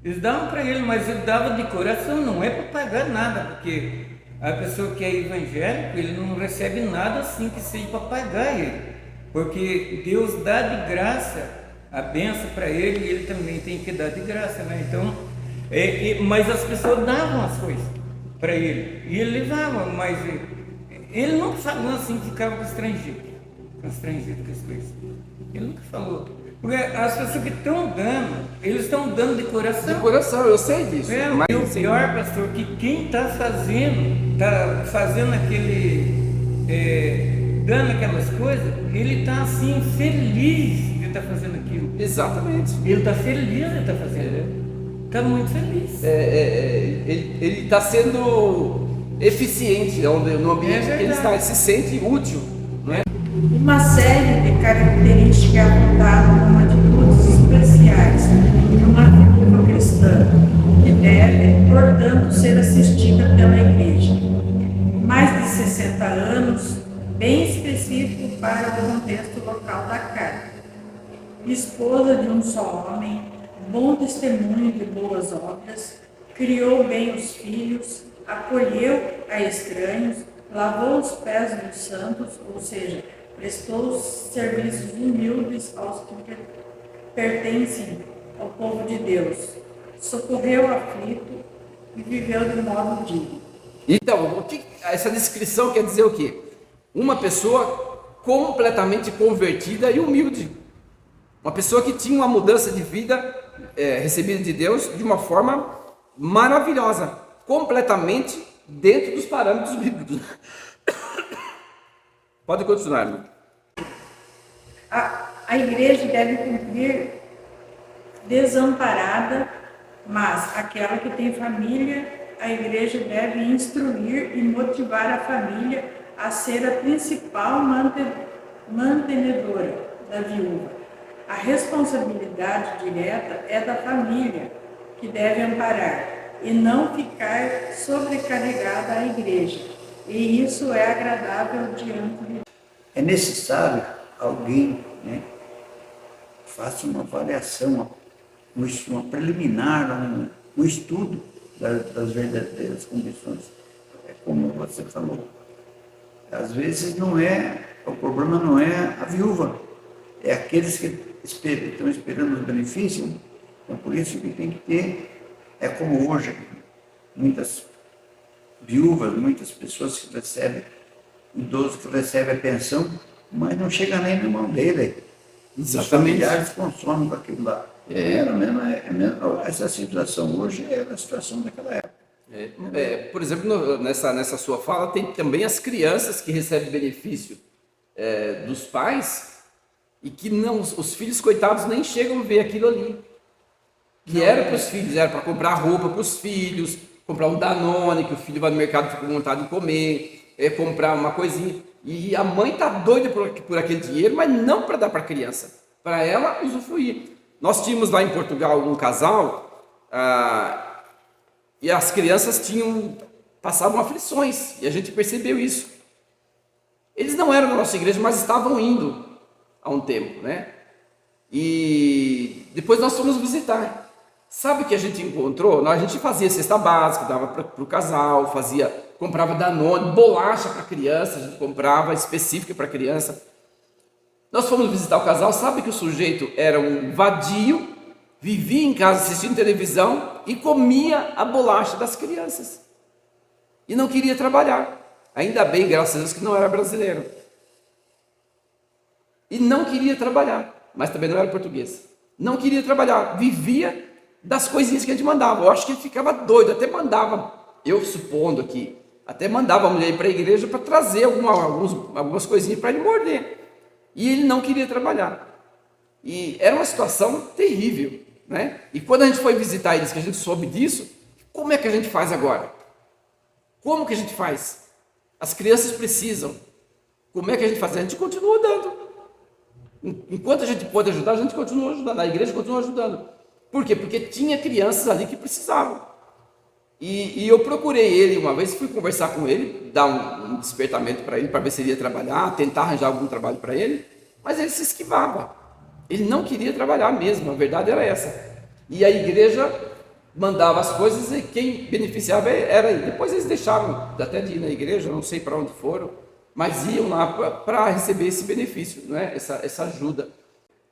Eles davam para ele, mas ele dava de coração, não é para pagar nada, porque a pessoa que é evangélico, ele não recebe nada assim que seja para pagar ele, porque Deus dá de graça a benção para ele e ele também tem que dar de graça, né? Então, mas as pessoas davam as coisas para ele e ele levava, mas ele não falou assim que ficava constrangido com as coisas. Ele nunca falou. Porque as pessoas que estão dando, eles estão dando de coração. De coração, eu sei disso. Mas o pior, pastor, que quem está fazendo dando aquelas coisas, ele está assim, feliz de estar fazendo aquilo. Exatamente. Ele está feliz de estar fazendo. Está muito feliz. Ele está sendo eficiente no ambiente que ele está, ele se sente útil, não é? Uma série de características apontadas como atitudes especiais de uma viúva cristã, que deve, portanto, ser assistida pela igreja. Mais de 60 anos, bem específico para o contexto local da carta. Esposa de um só homem, bom testemunho de boas obras, criou bem os filhos, acolheu a estranhos, lavou os pés dos santos, ou seja, prestou serviços humildes aos que pertencem ao povo de Deus, socorreu o aflito e viveu de modo digno. Então, essa descrição quer dizer o quê? Uma pessoa completamente convertida e humilde. Uma pessoa que tinha uma mudança de vida recebida de Deus de uma forma maravilhosa, completamente dentro dos parâmetros bíblicos. Pode continuar, irmão. A igreja deve cumprir desamparada, mas aquela que tem família, a igreja deve instruir e motivar a família a ser a principal mantenedora da viúva. A responsabilidade direta é da família, que deve amparar e não ficar sobrecarregada a igreja. E isso é agradável diante de Deus. É necessário alguém, né, faça uma avaliação, uma preliminar, um estudo das verdadeiras condições. É como você falou. Às vezes o problema não é a viúva, é aqueles que estão esperando os benefícios. Então, por isso que tem que ter, é como hoje, muitas viúvas, muitas pessoas que recebem, idosos que recebem a pensão, mas não chega nem na mão dele. Exatamente. Os familiares consomem com aquilo lá. Essa situação hoje é a situação daquela época. Por exemplo, nessa sua fala, tem também as crianças que recebem benefício dos pais e que não, os filhos coitados nem chegam a ver aquilo ali. Que era para os filhos, era para comprar roupa para os filhos, comprar um Danone, que o filho vai no mercado e fica com vontade de comer, comprar uma coisinha. E a mãe está doida por aquele dinheiro, mas não para dar para a criança, para ela usufruir. Nós tínhamos lá em Portugal um casal, e as crianças passavam aflições, e a gente percebeu isso. Eles não eram da nossa igreja, mas estavam indo há um tempo, né? E depois nós fomos visitar. Sabe o que a gente encontrou? A gente fazia cesta básica, dava para o casal, comprava Danone, bolacha para criança, a gente comprava específica para criança. Nós fomos visitar o casal, sabe que o sujeito era um vadio, vivia em casa assistindo televisão e comia a bolacha das crianças. E não queria trabalhar. Ainda bem, graças a Deus, que não era brasileiro. E não queria trabalhar, mas também não era português. Não queria trabalhar, vivia das coisinhas que a gente mandava. Eu acho que ele ficava doido, até mandava, eu supondo aqui, até mandava a mulher ir para a igreja para trazer algumas coisinhas para ele morder. E ele não queria trabalhar. E era uma situação terrível, né? E quando a gente foi visitar eles, que a gente soube disso, como é que a gente faz agora? Como que a gente faz? As crianças precisam. Como é que a gente faz? A gente continua dando. Enquanto a gente pode ajudar, a gente continua ajudando. A igreja continua ajudando. Por quê? Porque tinha crianças ali que precisavam. E eu procurei ele uma vez, fui conversar com ele, dar um despertamento para ele, para ver se ele ia trabalhar, tentar arranjar algum trabalho para ele, mas ele se esquivava. Ele não queria trabalhar mesmo, a verdade era essa. E a igreja mandava as coisas e quem beneficiava era ele. Depois eles deixaram até de ir na igreja, não sei para onde foram, mas iam lá para receber esse benefício, não é? essa ajuda.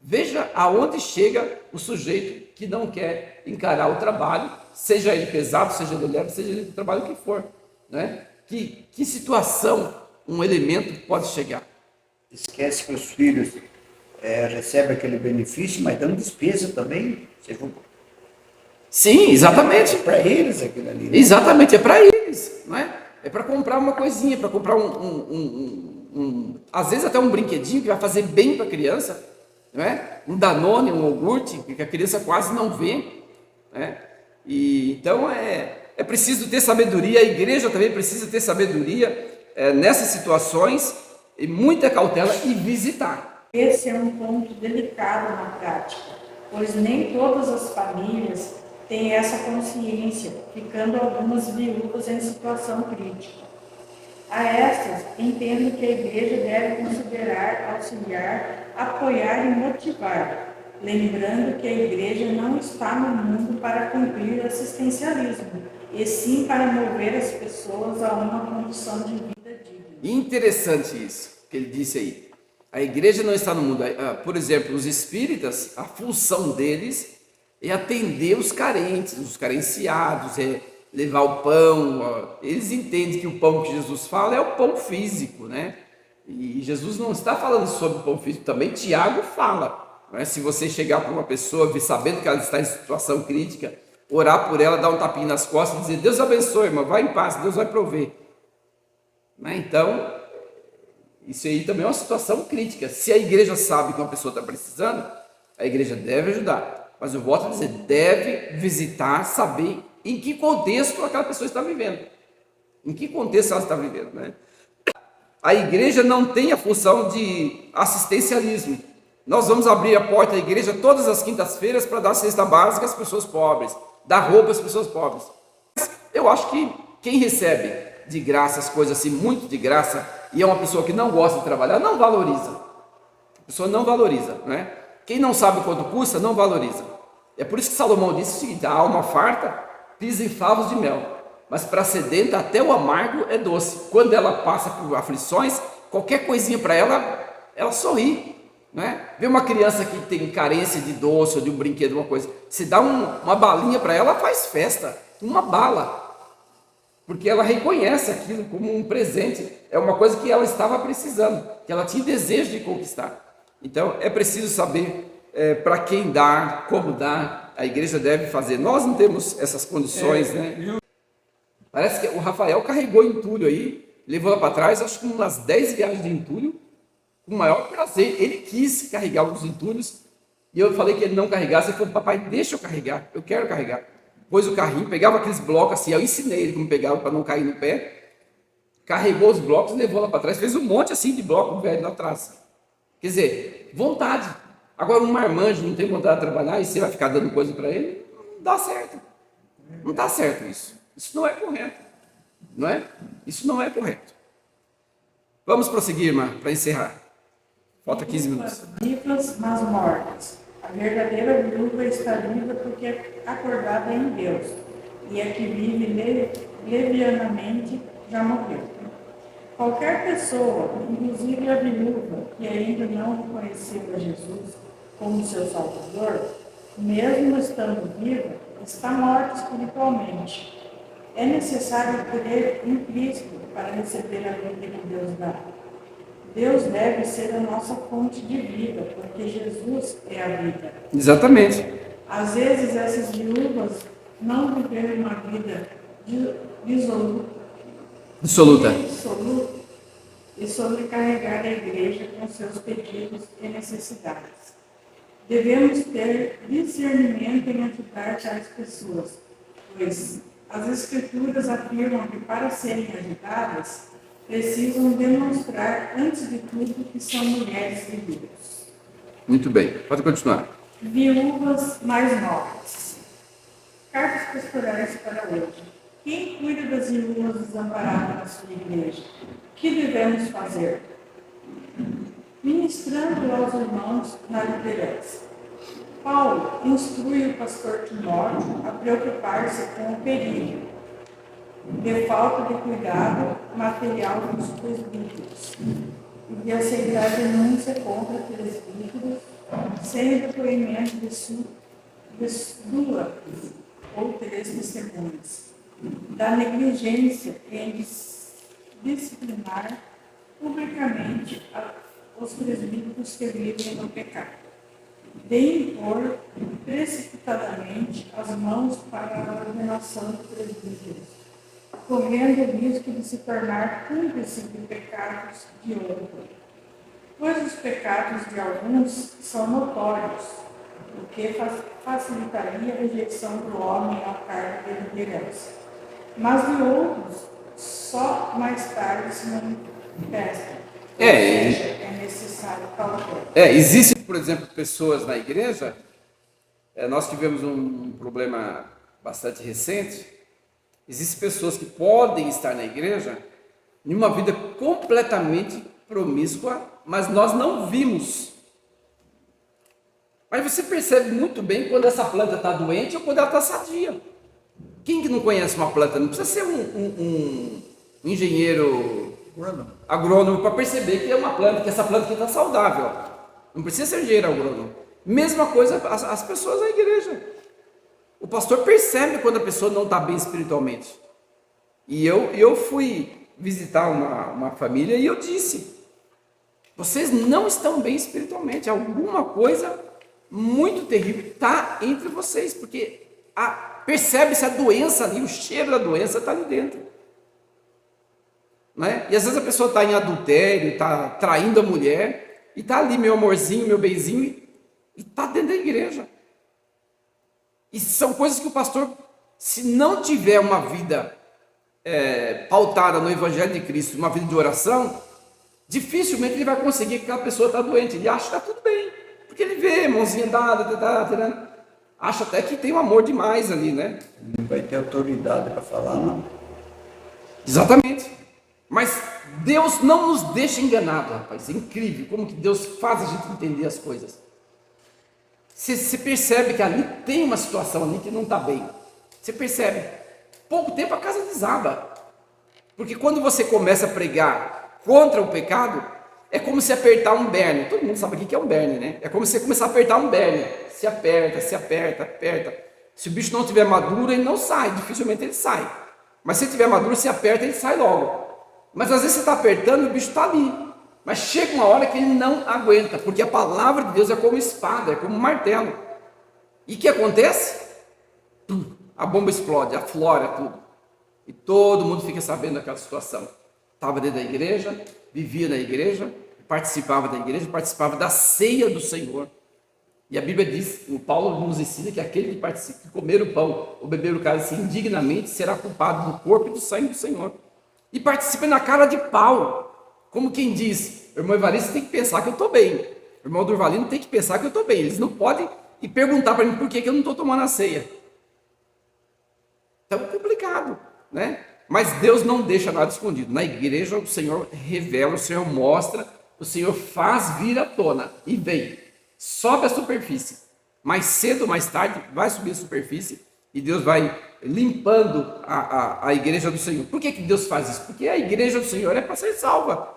Veja aonde chega o sujeito que não quer encarar o trabalho, seja ele pesado, seja ele leve, seja ele do trabalho que for. Né? Que situação um elemento pode chegar? Esquece que os filhos recebem aquele benefício, mas dão despesa também. Sim, exatamente. É para eles aquilo ali. Né? Exatamente, é para eles. Não é? É para comprar uma coisinha, para comprar às vezes até um brinquedinho que vai fazer bem para a criança. Não é? Um Danone, um iogurte, que a criança quase não vê. Né? E, então é preciso ter sabedoria, a igreja também precisa ter sabedoria nessas situações, e muita cautela e visitar. Esse é um ponto delicado na prática, pois nem todas as famílias têm essa consciência, ficando algumas viúvas em situação crítica. A estas, entendo que a igreja deve considerar, auxiliar, apoiar e motivar, lembrando que a igreja não está no mundo para cumprir assistencialismo, e sim para mover as pessoas a uma condição de vida digna. Interessante isso que ele disse aí. A igreja não está no mundo. Por exemplo, os espíritas, a função deles é atender os carentes, os carenciados, é levar o pão. Eles entendem que o pão que Jesus fala é o pão físico, né? E Jesus não está falando sobre o pão físico, também Tiago fala. Né? Se você chegar para uma pessoa, sabendo que ela está em situação crítica, orar por ela, dar um tapinha nas costas e dizer: Deus abençoe, irmão, vai em paz, Deus vai prover. Né? Então, isso aí também é uma situação crítica. Se a igreja sabe que uma pessoa está precisando, a igreja deve ajudar. Mas eu volto a dizer, deve visitar, saber em que contexto aquela pessoa está vivendo. Em que contexto ela está vivendo, né? A igreja não tem a função de assistencialismo. Nós vamos abrir a porta da igreja todas as quintas-feiras para dar cesta básica às pessoas pobres, dar roupa às pessoas pobres. Eu acho que quem recebe de graça as coisas assim, muito de graça, e é uma pessoa que não gosta de trabalhar, não valoriza. A pessoa não valoriza, né? Quem não sabe quanto custa, não valoriza. É por isso que Salomão disse o seguinte: a alma farta pisa em favos de mel, mas para a sedenta até o amargo é doce. Quando ela passa por aflições, qualquer coisinha para ela sorri. Né? Vê uma criança que tem carência de doce ou de um brinquedo, uma coisa, se dá uma balinha para ela, faz festa, uma bala, porque ela reconhece aquilo como um presente, é uma coisa que ela estava precisando, que ela tinha desejo de conquistar. Então é preciso saber para quem dar, como dar. A igreja deve fazer. Nós não temos essas condições, né? Parece que o Rafael carregou entulho aí, levou lá para trás, acho que umas 10 viagens de entulho, com o maior prazer. Ele quis carregar os entulhos, e eu falei que ele não carregasse. Ele falou: papai, deixa eu carregar, eu quero carregar. Pôs o carrinho, pegava aqueles blocos assim, eu ensinei ele como pegava para não cair no pé, carregou os blocos, levou lá para trás, fez um monte assim de bloco velho lá atrás. Quer dizer, vontade. Agora um marmanjo não tem vontade de trabalhar e você vai ficar dando coisa para ele, não dá certo. Não dá certo isso. Isso não é correto. Não é? Isso não é correto. Vamos prosseguir, irmã, para encerrar. Falta 15 minutos. Vivas, mas mortas. A verdadeira viúva está viva porque é acordada em Deus, e a que vive levianamente já morreu. Qualquer pessoa, inclusive a viúva, que ainda não reconheceu a Jesus como seu Salvador, mesmo estando viva, está morta espiritualmente. É necessário crer em Cristo para receber a vida que Deus dá. Deus deve ser a nossa fonte de vida, porque Jesus é a vida. Exatamente. Às vezes essas viúvas não viveram uma vida dissoluta e sobrecarregar a igreja com seus pedidos e necessidades. Devemos ter discernimento em ajudar tais pessoas, pois as Escrituras afirmam que para serem ajudadas, precisam demonstrar, antes de tudo, que são mulheres de Deus. Muito bem, pode continuar. Viúvas mais novas. Cartas pastorais para hoje. Quem cuida das viúvas desamparadas na sua igreja? O que devemos fazer? Ministrando aos irmãos na liderança. Paulo instrui o pastor Timóteo a preocupar-se com o perigo de falta de cuidado material dos presbíteros e de aceitar denúncia contra presbíteros sem o depoimento de duas ou três testemunhas, da negligência em disciplinar publicamente os presbíteros que vivem no pecado, de impor precipitadamente as mãos para a ordenação de presbíteros, correndo o risco de se tornar cúmplice de pecados de outro, pois os pecados de alguns são notórios, o que facilitaria a rejeição do homem ao cargo de liderança. Mas de outros, só mais tarde se manifestam. É necessário cautela. Existem, por exemplo, pessoas na igreja, nós tivemos um problema bastante recente, existem pessoas que podem estar na igreja em uma vida completamente promíscua, mas nós não vimos. Mas você percebe muito bem quando essa planta está doente ou quando ela está sadia. Quem que não conhece uma planta? Não precisa ser um engenheiro agrônomo para perceber que é uma planta, que essa planta aqui está saudável. Não precisa ser engenheiro agrônomo. Mesma coisa as pessoas da igreja. O pastor percebe quando a pessoa não está bem espiritualmente. E eu fui visitar uma família e eu disse: vocês não estão bem espiritualmente. Alguma coisa muito terrível está entre vocês, porque percebe-se a doença ali, o cheiro da doença está ali dentro. Né? E às vezes a pessoa está em adultério, está traindo a mulher, e está ali, meu amorzinho, meu benzinho, e está dentro da igreja. E são coisas que o pastor, se não tiver uma vida pautada no Evangelho de Cristo, uma vida de oração, dificilmente ele vai conseguir que aquela pessoa está doente. Ele acha que está tudo bem, porque ele vê, mãozinha dada, acha até que tem um amor demais ali, né? Não vai ter autoridade para falar, não. Exatamente. Mas Deus não nos deixa enganado, rapaz. É incrível como que Deus faz a gente entender as coisas. Você percebe que ali tem uma situação ali que não está bem. Você percebe. Pouco tempo a casa desaba. Porque quando você começa a pregar contra o pecado, é como se apertar um berne. Todo mundo sabe o que é um berne, né? É como se você começar a apertar um berne. Se aperta, aperta. Se o bicho não estiver maduro, ele não sai. Dificilmente ele sai. Mas se estiver maduro, se aperta, ele sai logo. Mas às vezes você está apertando e o bicho está ali. Mas chega uma hora que ele não aguenta, porque a palavra de Deus é como espada, é como um martelo. E o que acontece? A bomba explode, aflora tudo. E todo mundo fica sabendo daquela situação. Estava dentro da igreja, vivia na igreja, participava da igreja, participava da ceia do Senhor. E a Bíblia diz, o Paulo nos ensina que aquele que participa, que comer o pão ou beber o cálice indignamente será culpado do corpo e do sangue do Senhor. E participa na cara de pau, como quem diz: o irmão Evaristo tem que pensar que eu estou bem, o irmão Durvalino tem que pensar que eu estou bem. Eles não podem ir perguntar para mim por que eu não estou tomando a ceia. Então é complicado, né? Mas Deus não deixa nada escondido. Na igreja o Senhor revela, o Senhor mostra, o Senhor faz vir à tona e vem, sobe a superfície. Mais cedo ou mais tarde vai subir a superfície e Deus vai limpando a igreja do Senhor. Por que Deus faz isso? Porque a igreja do Senhor é para ser salva.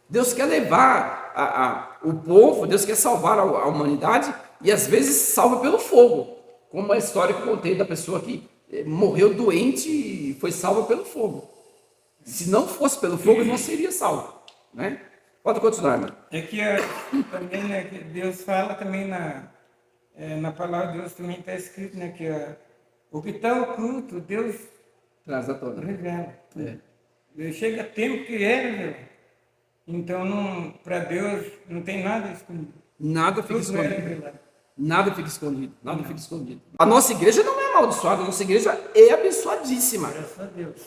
Deus quer levar o povo, Deus quer salvar a humanidade, e às vezes salva pelo fogo, como a história que eu contei da pessoa que morreu doente e foi salva pelo fogo. Se não fosse pelo fogo, não seria salvo, né? Pode continuar, irmão. É que também, né, que Deus fala também na palavra de Deus, também está escrito, né, que o que está oculto, Deus Traz à tona. revela. Chega tempo que revela. Então, para Deus, não tem nada escondido. Nada fica Tudo é escondido. revelado. Nada fica escondido. Nada fica escondido. A nossa igreja não é amaldiçoada, a nossa igreja é abençoadíssima. Graças a Deus.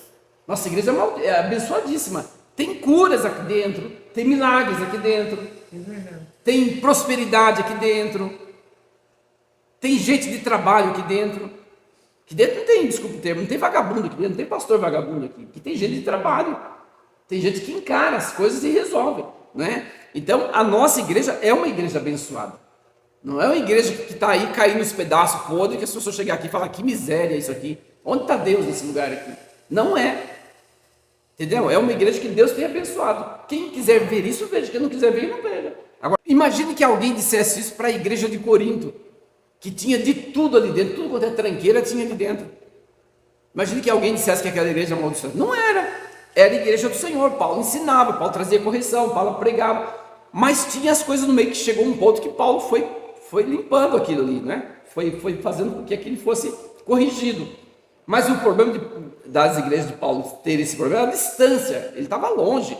Nossa igreja é abençoadíssima. Tem curas aqui dentro, tem milagres aqui dentro, É verdade. tem prosperidade aqui dentro, tem gente de trabalho aqui dentro. Aqui dentro não tem, desculpa o termo, não tem vagabundo aqui dentro, não tem pastor vagabundo aqui. Aqui tem gente de trabalho, tem gente que encara as coisas e resolve, né? Então a nossa igreja é uma igreja abençoada. Não é uma igreja que está aí caindo nos pedaços podres, que as pessoas chegam aqui e falam, que miséria isso aqui. Onde está Deus nesse lugar aqui? Não é. Entendeu? É uma igreja que Deus tem abençoado. Quem quiser ver isso, veja. Quem não quiser ver, não veja. Agora, imagine que alguém dissesse isso para a igreja de Corinto, que tinha de tudo ali dentro, tudo quanto é tranqueira tinha ali dentro. Imagine que alguém dissesse que aquela igreja é amaldiçoada. Não era. Era a igreja do Senhor. Paulo ensinava, Paulo trazia correção, Paulo pregava. Mas tinha as coisas no meio que chegou um ponto que Paulo foi limpando aquilo ali, né? Foi fazendo com que aquilo fosse corrigido. Mas o problema das igrejas de Paulo ter esse problema era a distância. Ele estava longe,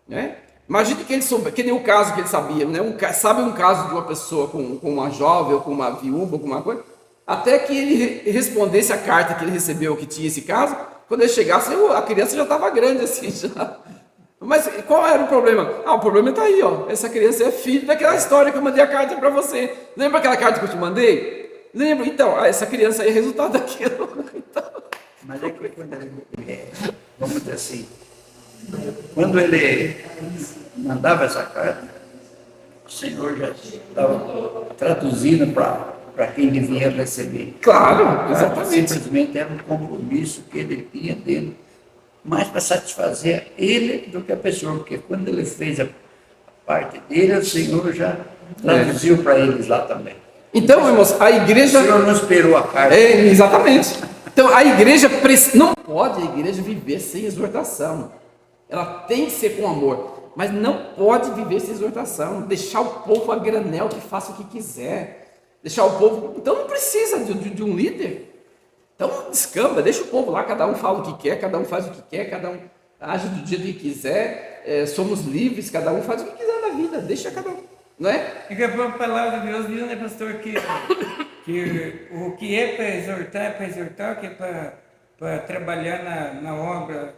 né? Imagine que ele soube, que nem o caso que ele sabia, né? Sabe um caso de uma pessoa com uma jovem ou com uma viúva, com uma coisa, até que ele respondesse a carta que ele recebeu que tinha esse caso, quando ele chegasse, a criança já estava grande assim, já. Mas qual era o problema? O problema está aí, ó. Essa criança é filha daquela história que eu mandei a carta para você. Lembra aquela carta que eu te mandei? Lembra? Então, essa criança aí é resultado daquilo. Então... Mas é que quando ele, vamos dizer assim, quando ele mandava essa carta, o Senhor já estava traduzindo para quem devia receber. Claro, exatamente. Simplesmente era um compromisso que ele tinha dele, mais para satisfazer ele do que a pessoa, porque quando ele fez a parte dele, o Senhor já traduziu para eles lá também. Então, irmãos, a igreja... O Senhor não esperou a carta. Exatamente. Então, a igreja não pode a igreja viver sem exortação. Ela tem que ser com amor, mas não pode viver sem exortação. Deixar o povo a granel, que faça o que quiser. Deixar o povo... Então, não precisa de um líder. Então, descamba, deixa o povo lá, cada um fala o que quer, cada um faz o que quer, cada um age do dia que quiser. Somos livres, cada um faz o que quiser na vida. Deixa cada um. Não é? É que a palavra de Deus diz, né, pastor, que o que é para exortar, que é para trabalhar na obra,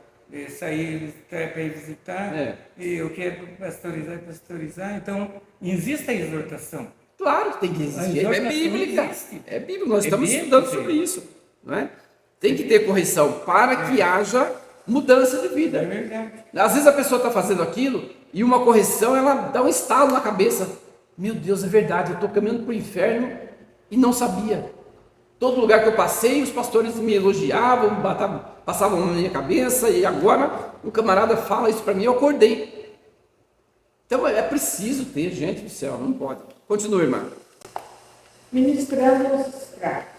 sair para visitar, e o que é para pastorizar. Então, existe a exortação. Claro que tem que existir, é bíblica. Existe. É bíblico, nós estamos estudando sobre isso. Não é? Tem que ter correção para que haja mudança de vida. É verdade. Às vezes a pessoa está fazendo aquilo e uma correção, ela dá um estalo na cabeça. Meu Deus, é verdade, eu estou caminhando para o inferno e não sabia. Todo lugar que eu passei, os pastores me elogiavam, passavam na minha cabeça, e agora um camarada fala isso para mim, eu acordei. Então é preciso ter, gente do céu, não pode. Continue, irmã. Ministrando os escravos.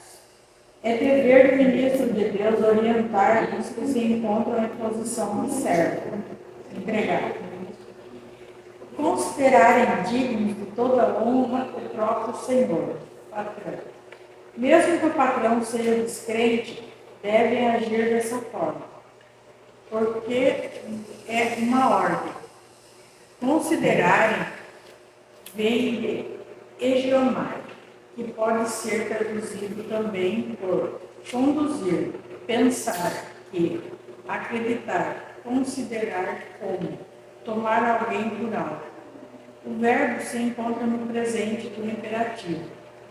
É dever do ministro de Deus orientar os que se encontram em posição de servo, empregado. Considerarem dignos de toda honra o próprio Senhor, patrão. Mesmo que o patrão seja descrente, devem agir dessa forma, porque é uma ordem. Considerarem vem de egiomai, que pode ser traduzido também por conduzir, pensar que, acreditar, considerar como, tomar alguém por algo. O verbo se encontra no presente do imperativo,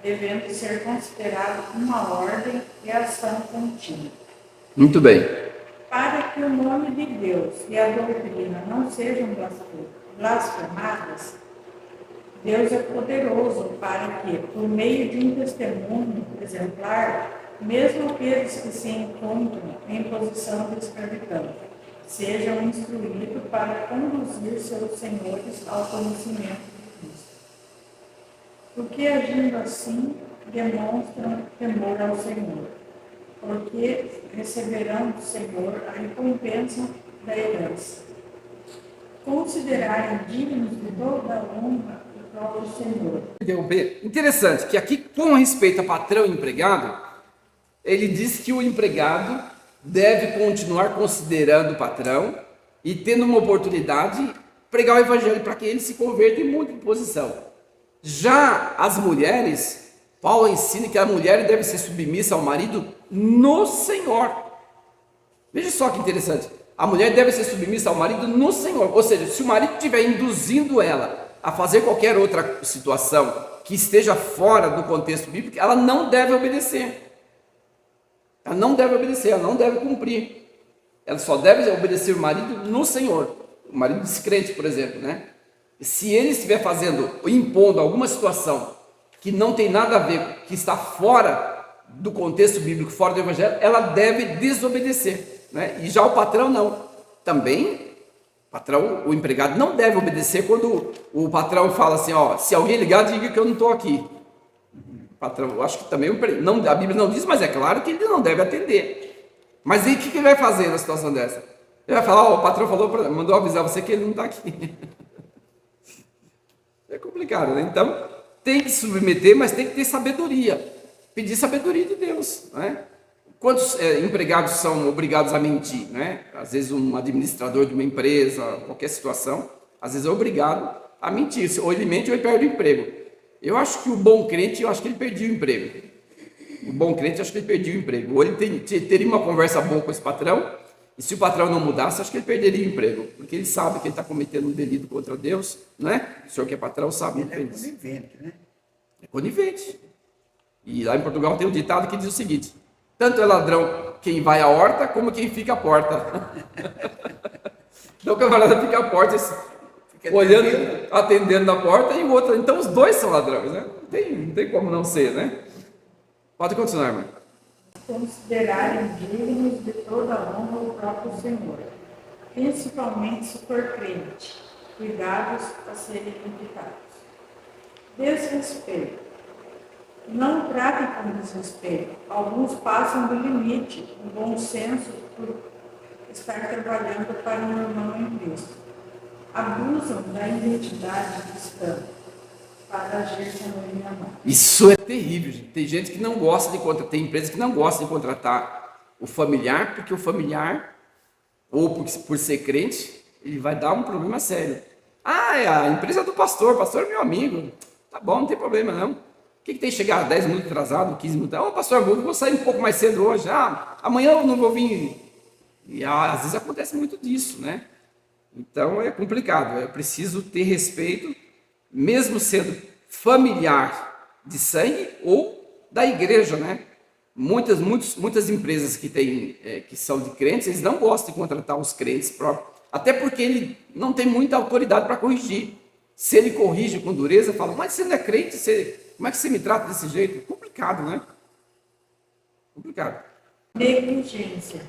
devendo ser considerado uma ordem e ação contínua. Muito bem. Para que o nome de Deus e a doutrina não sejam blasfemadas, Deus é poderoso para que, por meio de um testemunho exemplar, mesmo aqueles que se encontram em posição de escravidão, sejam instruídos para conduzir seus senhores ao conhecimento de Cristo. Porque agindo assim, demonstram temor ao Senhor, porque receberão do Senhor a recompensa da herança. Considerarem dignos de toda a honra o próprio Senhor. Interessante que aqui, com respeito a patrão e empregado, ele diz que o empregado deve continuar considerando o patrão e tendo uma oportunidade, pregar o evangelho para que ele se converta e mude de posição. Já as mulheres, Paulo ensina que a mulher deve ser submissa ao marido no Senhor. Veja só que interessante. A mulher deve ser submissa ao marido no Senhor. Ou seja, se o marido estiver induzindo ela a fazer qualquer outra situação que esteja fora do contexto bíblico, ela não deve obedecer. Ela não deve obedecer, ela não deve cumprir. Ela só deve obedecer o marido no Senhor. O marido descrente, por exemplo, né? Se ele estiver fazendo, impondo alguma situação que não tem nada a ver, que está fora do contexto bíblico, fora do evangelho, ela deve desobedecer, né? E já o patrão não. Também, o empregado não deve obedecer quando o patrão fala assim, ó, se alguém ligar, diga que eu não estou aqui. Patrão, eu acho que também a Bíblia não diz, mas é claro que ele não deve atender. Mas aí o que ele vai fazer na situação dessa? Ele vai falar, ó, o patrão mandou avisar você que ele não está aqui. É complicado, né? Então, tem que se submeter, mas tem que ter sabedoria. Pedir sabedoria de Deus, né? Quantos empregados são obrigados a mentir, né? Às vezes um administrador de uma empresa, qualquer situação, às vezes é obrigado a mentir. Ou ele mente ou ele perde o emprego. Eu acho que o bom crente, eu acho que ele perdia o emprego. O bom crente, eu acho que ele perdia o emprego. Ou ele teria uma conversa boa com esse patrão, e se o patrão não mudasse, acho que ele perderia o emprego. Porque ele sabe que ele está cometendo um delito contra Deus, né? O senhor que é patrão sabe muito bem disso. É conivente, né? É conivente. E lá em Portugal tem um ditado que diz o seguinte: tanto é ladrão quem vai à horta, como quem fica à porta. Então o camarada fica à porta, olhando, atendendo na porta, e o outro. Então os dois são ladrões, né? Não tem como não ser, né? Pode continuar, irmão. Considerarem dignos de toda a honra o próprio Senhor, principalmente se for crente, cuidados a serem criticados. Desrespeito. Não tratem com desrespeito. Alguns passam do limite, do bom senso, por estar trabalhando para um irmão em Cristo. Abusam da identidade cristã para agir como ele amar. Isso é terrível, gente. Tem gente que não gosta de contratar, tem empresas que não gostam de contratar o familiar, porque o familiar, ou por ser crente, ele vai dar um problema sério. Ah, é a empresa do pastor, o pastor é meu amigo. Tá bom, não tem problema não. O que tem que chegar 10 minutos atrasado, 15 minutos? Ô, pastor, eu vou sair um pouco mais cedo hoje. Ah, amanhã eu não vou vir. E às vezes acontece muito disso, né? Então é complicado. É preciso ter respeito, mesmo sendo familiar de sangue ou da igreja, né? Muitas empresas que são de crentes, eles não gostam de contratar os crentes próprios, até porque ele não tem muita autoridade para corrigir. Se ele corrige com dureza, fala, mas você não é crente, como é que você me trata desse jeito? Complicado, né? Complicado. Negligência.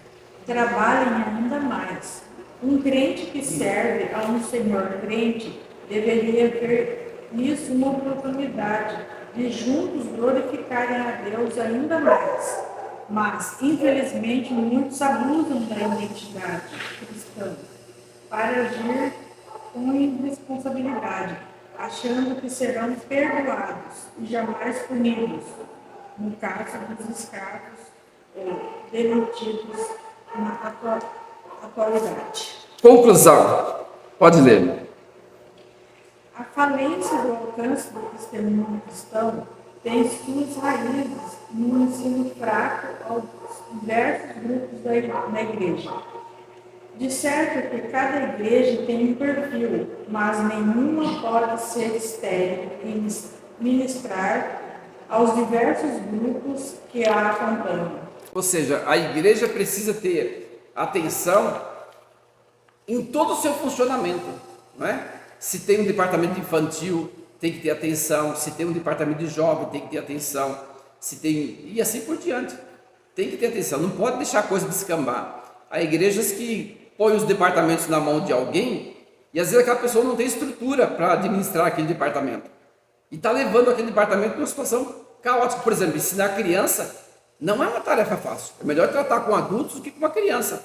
Trabalhem ainda mais. Um crente que serve a um senhor crente deveria ver nisso uma oportunidade de juntos glorificarem a Deus ainda mais. Mas, infelizmente, muitos abusam da identidade cristã para agir com irresponsabilidade, achando que serão perdoados e jamais punidos, no caso dos escravos ou demitidos na atualidade. Conclusão. Pode ler. A falência do alcance do testemunho cristão tem suas raízes no ensino fraco aos diversos grupos da igreja. De certo que cada igreja tem um perfil, mas nenhuma pode ser estéril em ministrar aos diversos grupos que a acompanham. Ou seja, a igreja precisa ter atenção em todo o seu funcionamento, não é? Se tem um departamento infantil, tem que ter atenção. Se tem um departamento de jovem, tem que ter atenção. E assim por diante. Tem que ter atenção, não pode deixar a coisa descambar. Há igrejas que põem os departamentos na mão de alguém e às vezes aquela pessoa não tem estrutura para administrar aquele departamento. E está levando aquele departamento para uma situação caótica. Por exemplo, ensinar criança não é uma tarefa fácil. É melhor tratar com adultos do que com uma criança.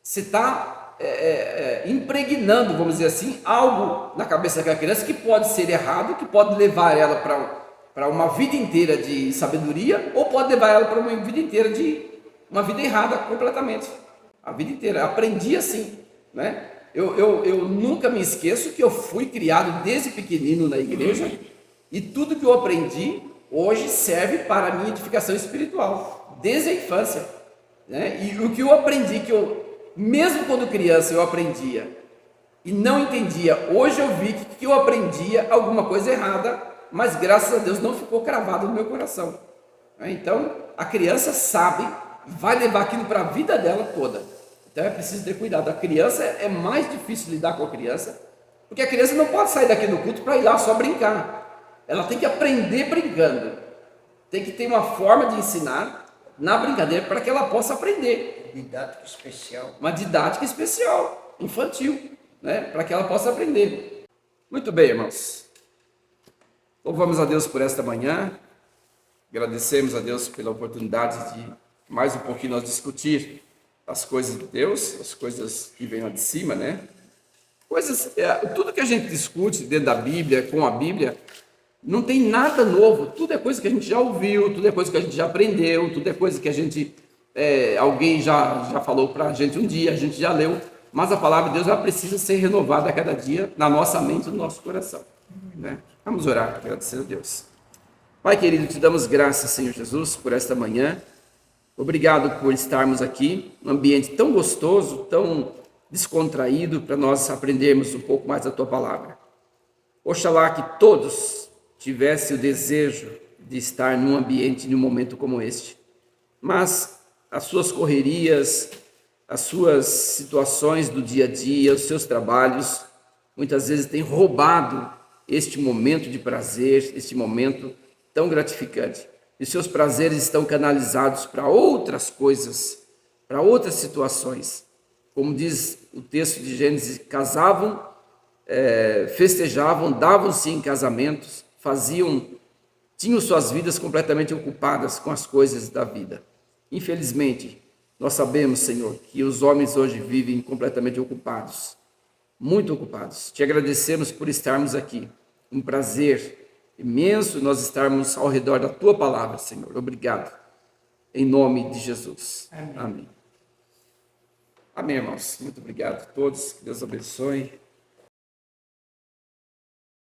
Você está impregnando, vamos dizer assim, algo na cabeça daquela criança que pode ser errado, que pode levar ela para uma vida inteira de sabedoria, ou pode levar ela para uma vida inteira de uma vida errada completamente. A vida inteira. Aprendi assim, né? Eu nunca me esqueço que eu fui criado desde pequenino na igreja e tudo que eu aprendi hoje serve para a minha edificação espiritual, desde a infância, né? E o que eu aprendi, mesmo quando criança eu aprendia e não entendia, hoje eu vi que eu aprendia alguma coisa errada, mas graças a Deus não ficou cravado no meu coração. Então, a criança sabe, vai levar aquilo para a vida dela toda. Então é preciso ter cuidado. A criança é mais difícil lidar com a criança, porque a criança não pode sair daqui do culto para ir lá só brincar. ela tem que aprender brincando. Tem que ter uma forma de ensinar na brincadeira para que ela possa aprender. Didática especial. Uma didática especial, infantil, né? Para que ela possa aprender. Muito bem, irmãos. Louvamos a Deus por esta manhã. Agradecemos a Deus pela oportunidade de mais um pouquinho nós discutir as coisas de Deus, as coisas que vêm lá de cima, né? Tudo que a gente discute dentro da Bíblia, com a Bíblia, não tem nada novo. Tudo é coisa que a gente já ouviu, tudo é coisa que a gente já aprendeu, tudo é coisa que a gente, alguém já falou para a gente um dia, a gente já leu. Mas a palavra de Deus ela precisa ser renovada a cada dia na nossa mente e no nosso coração, né? Vamos orar, agradecer a Deus. Pai querido, te damos graças, Senhor Jesus, por esta manhã. Obrigado por estarmos aqui, num ambiente tão gostoso, tão descontraído, para nós aprendermos um pouco mais da Tua palavra. Oxalá que todos tivessem o desejo de estar num ambiente, num momento como este. Mas as suas correrias, as suas situações do dia a dia, os seus trabalhos, muitas vezes têm roubado este momento de prazer, este momento tão gratificante. E seus prazeres estão canalizados para outras coisas, para outras situações. Como diz o texto de Gênesis, casavam, festejavam, davam-se em casamentos, tinham suas vidas completamente ocupadas com as coisas da vida. Infelizmente, nós sabemos, Senhor, que os homens hoje vivem completamente ocupados, muito ocupados. Te agradecemos por estarmos aqui. Um prazer imenso nós estarmos ao redor da Tua palavra, Senhor. Obrigado. Em nome de Jesus. Amém. Amém, irmãos. Muito obrigado a todos. Que Deus abençoe.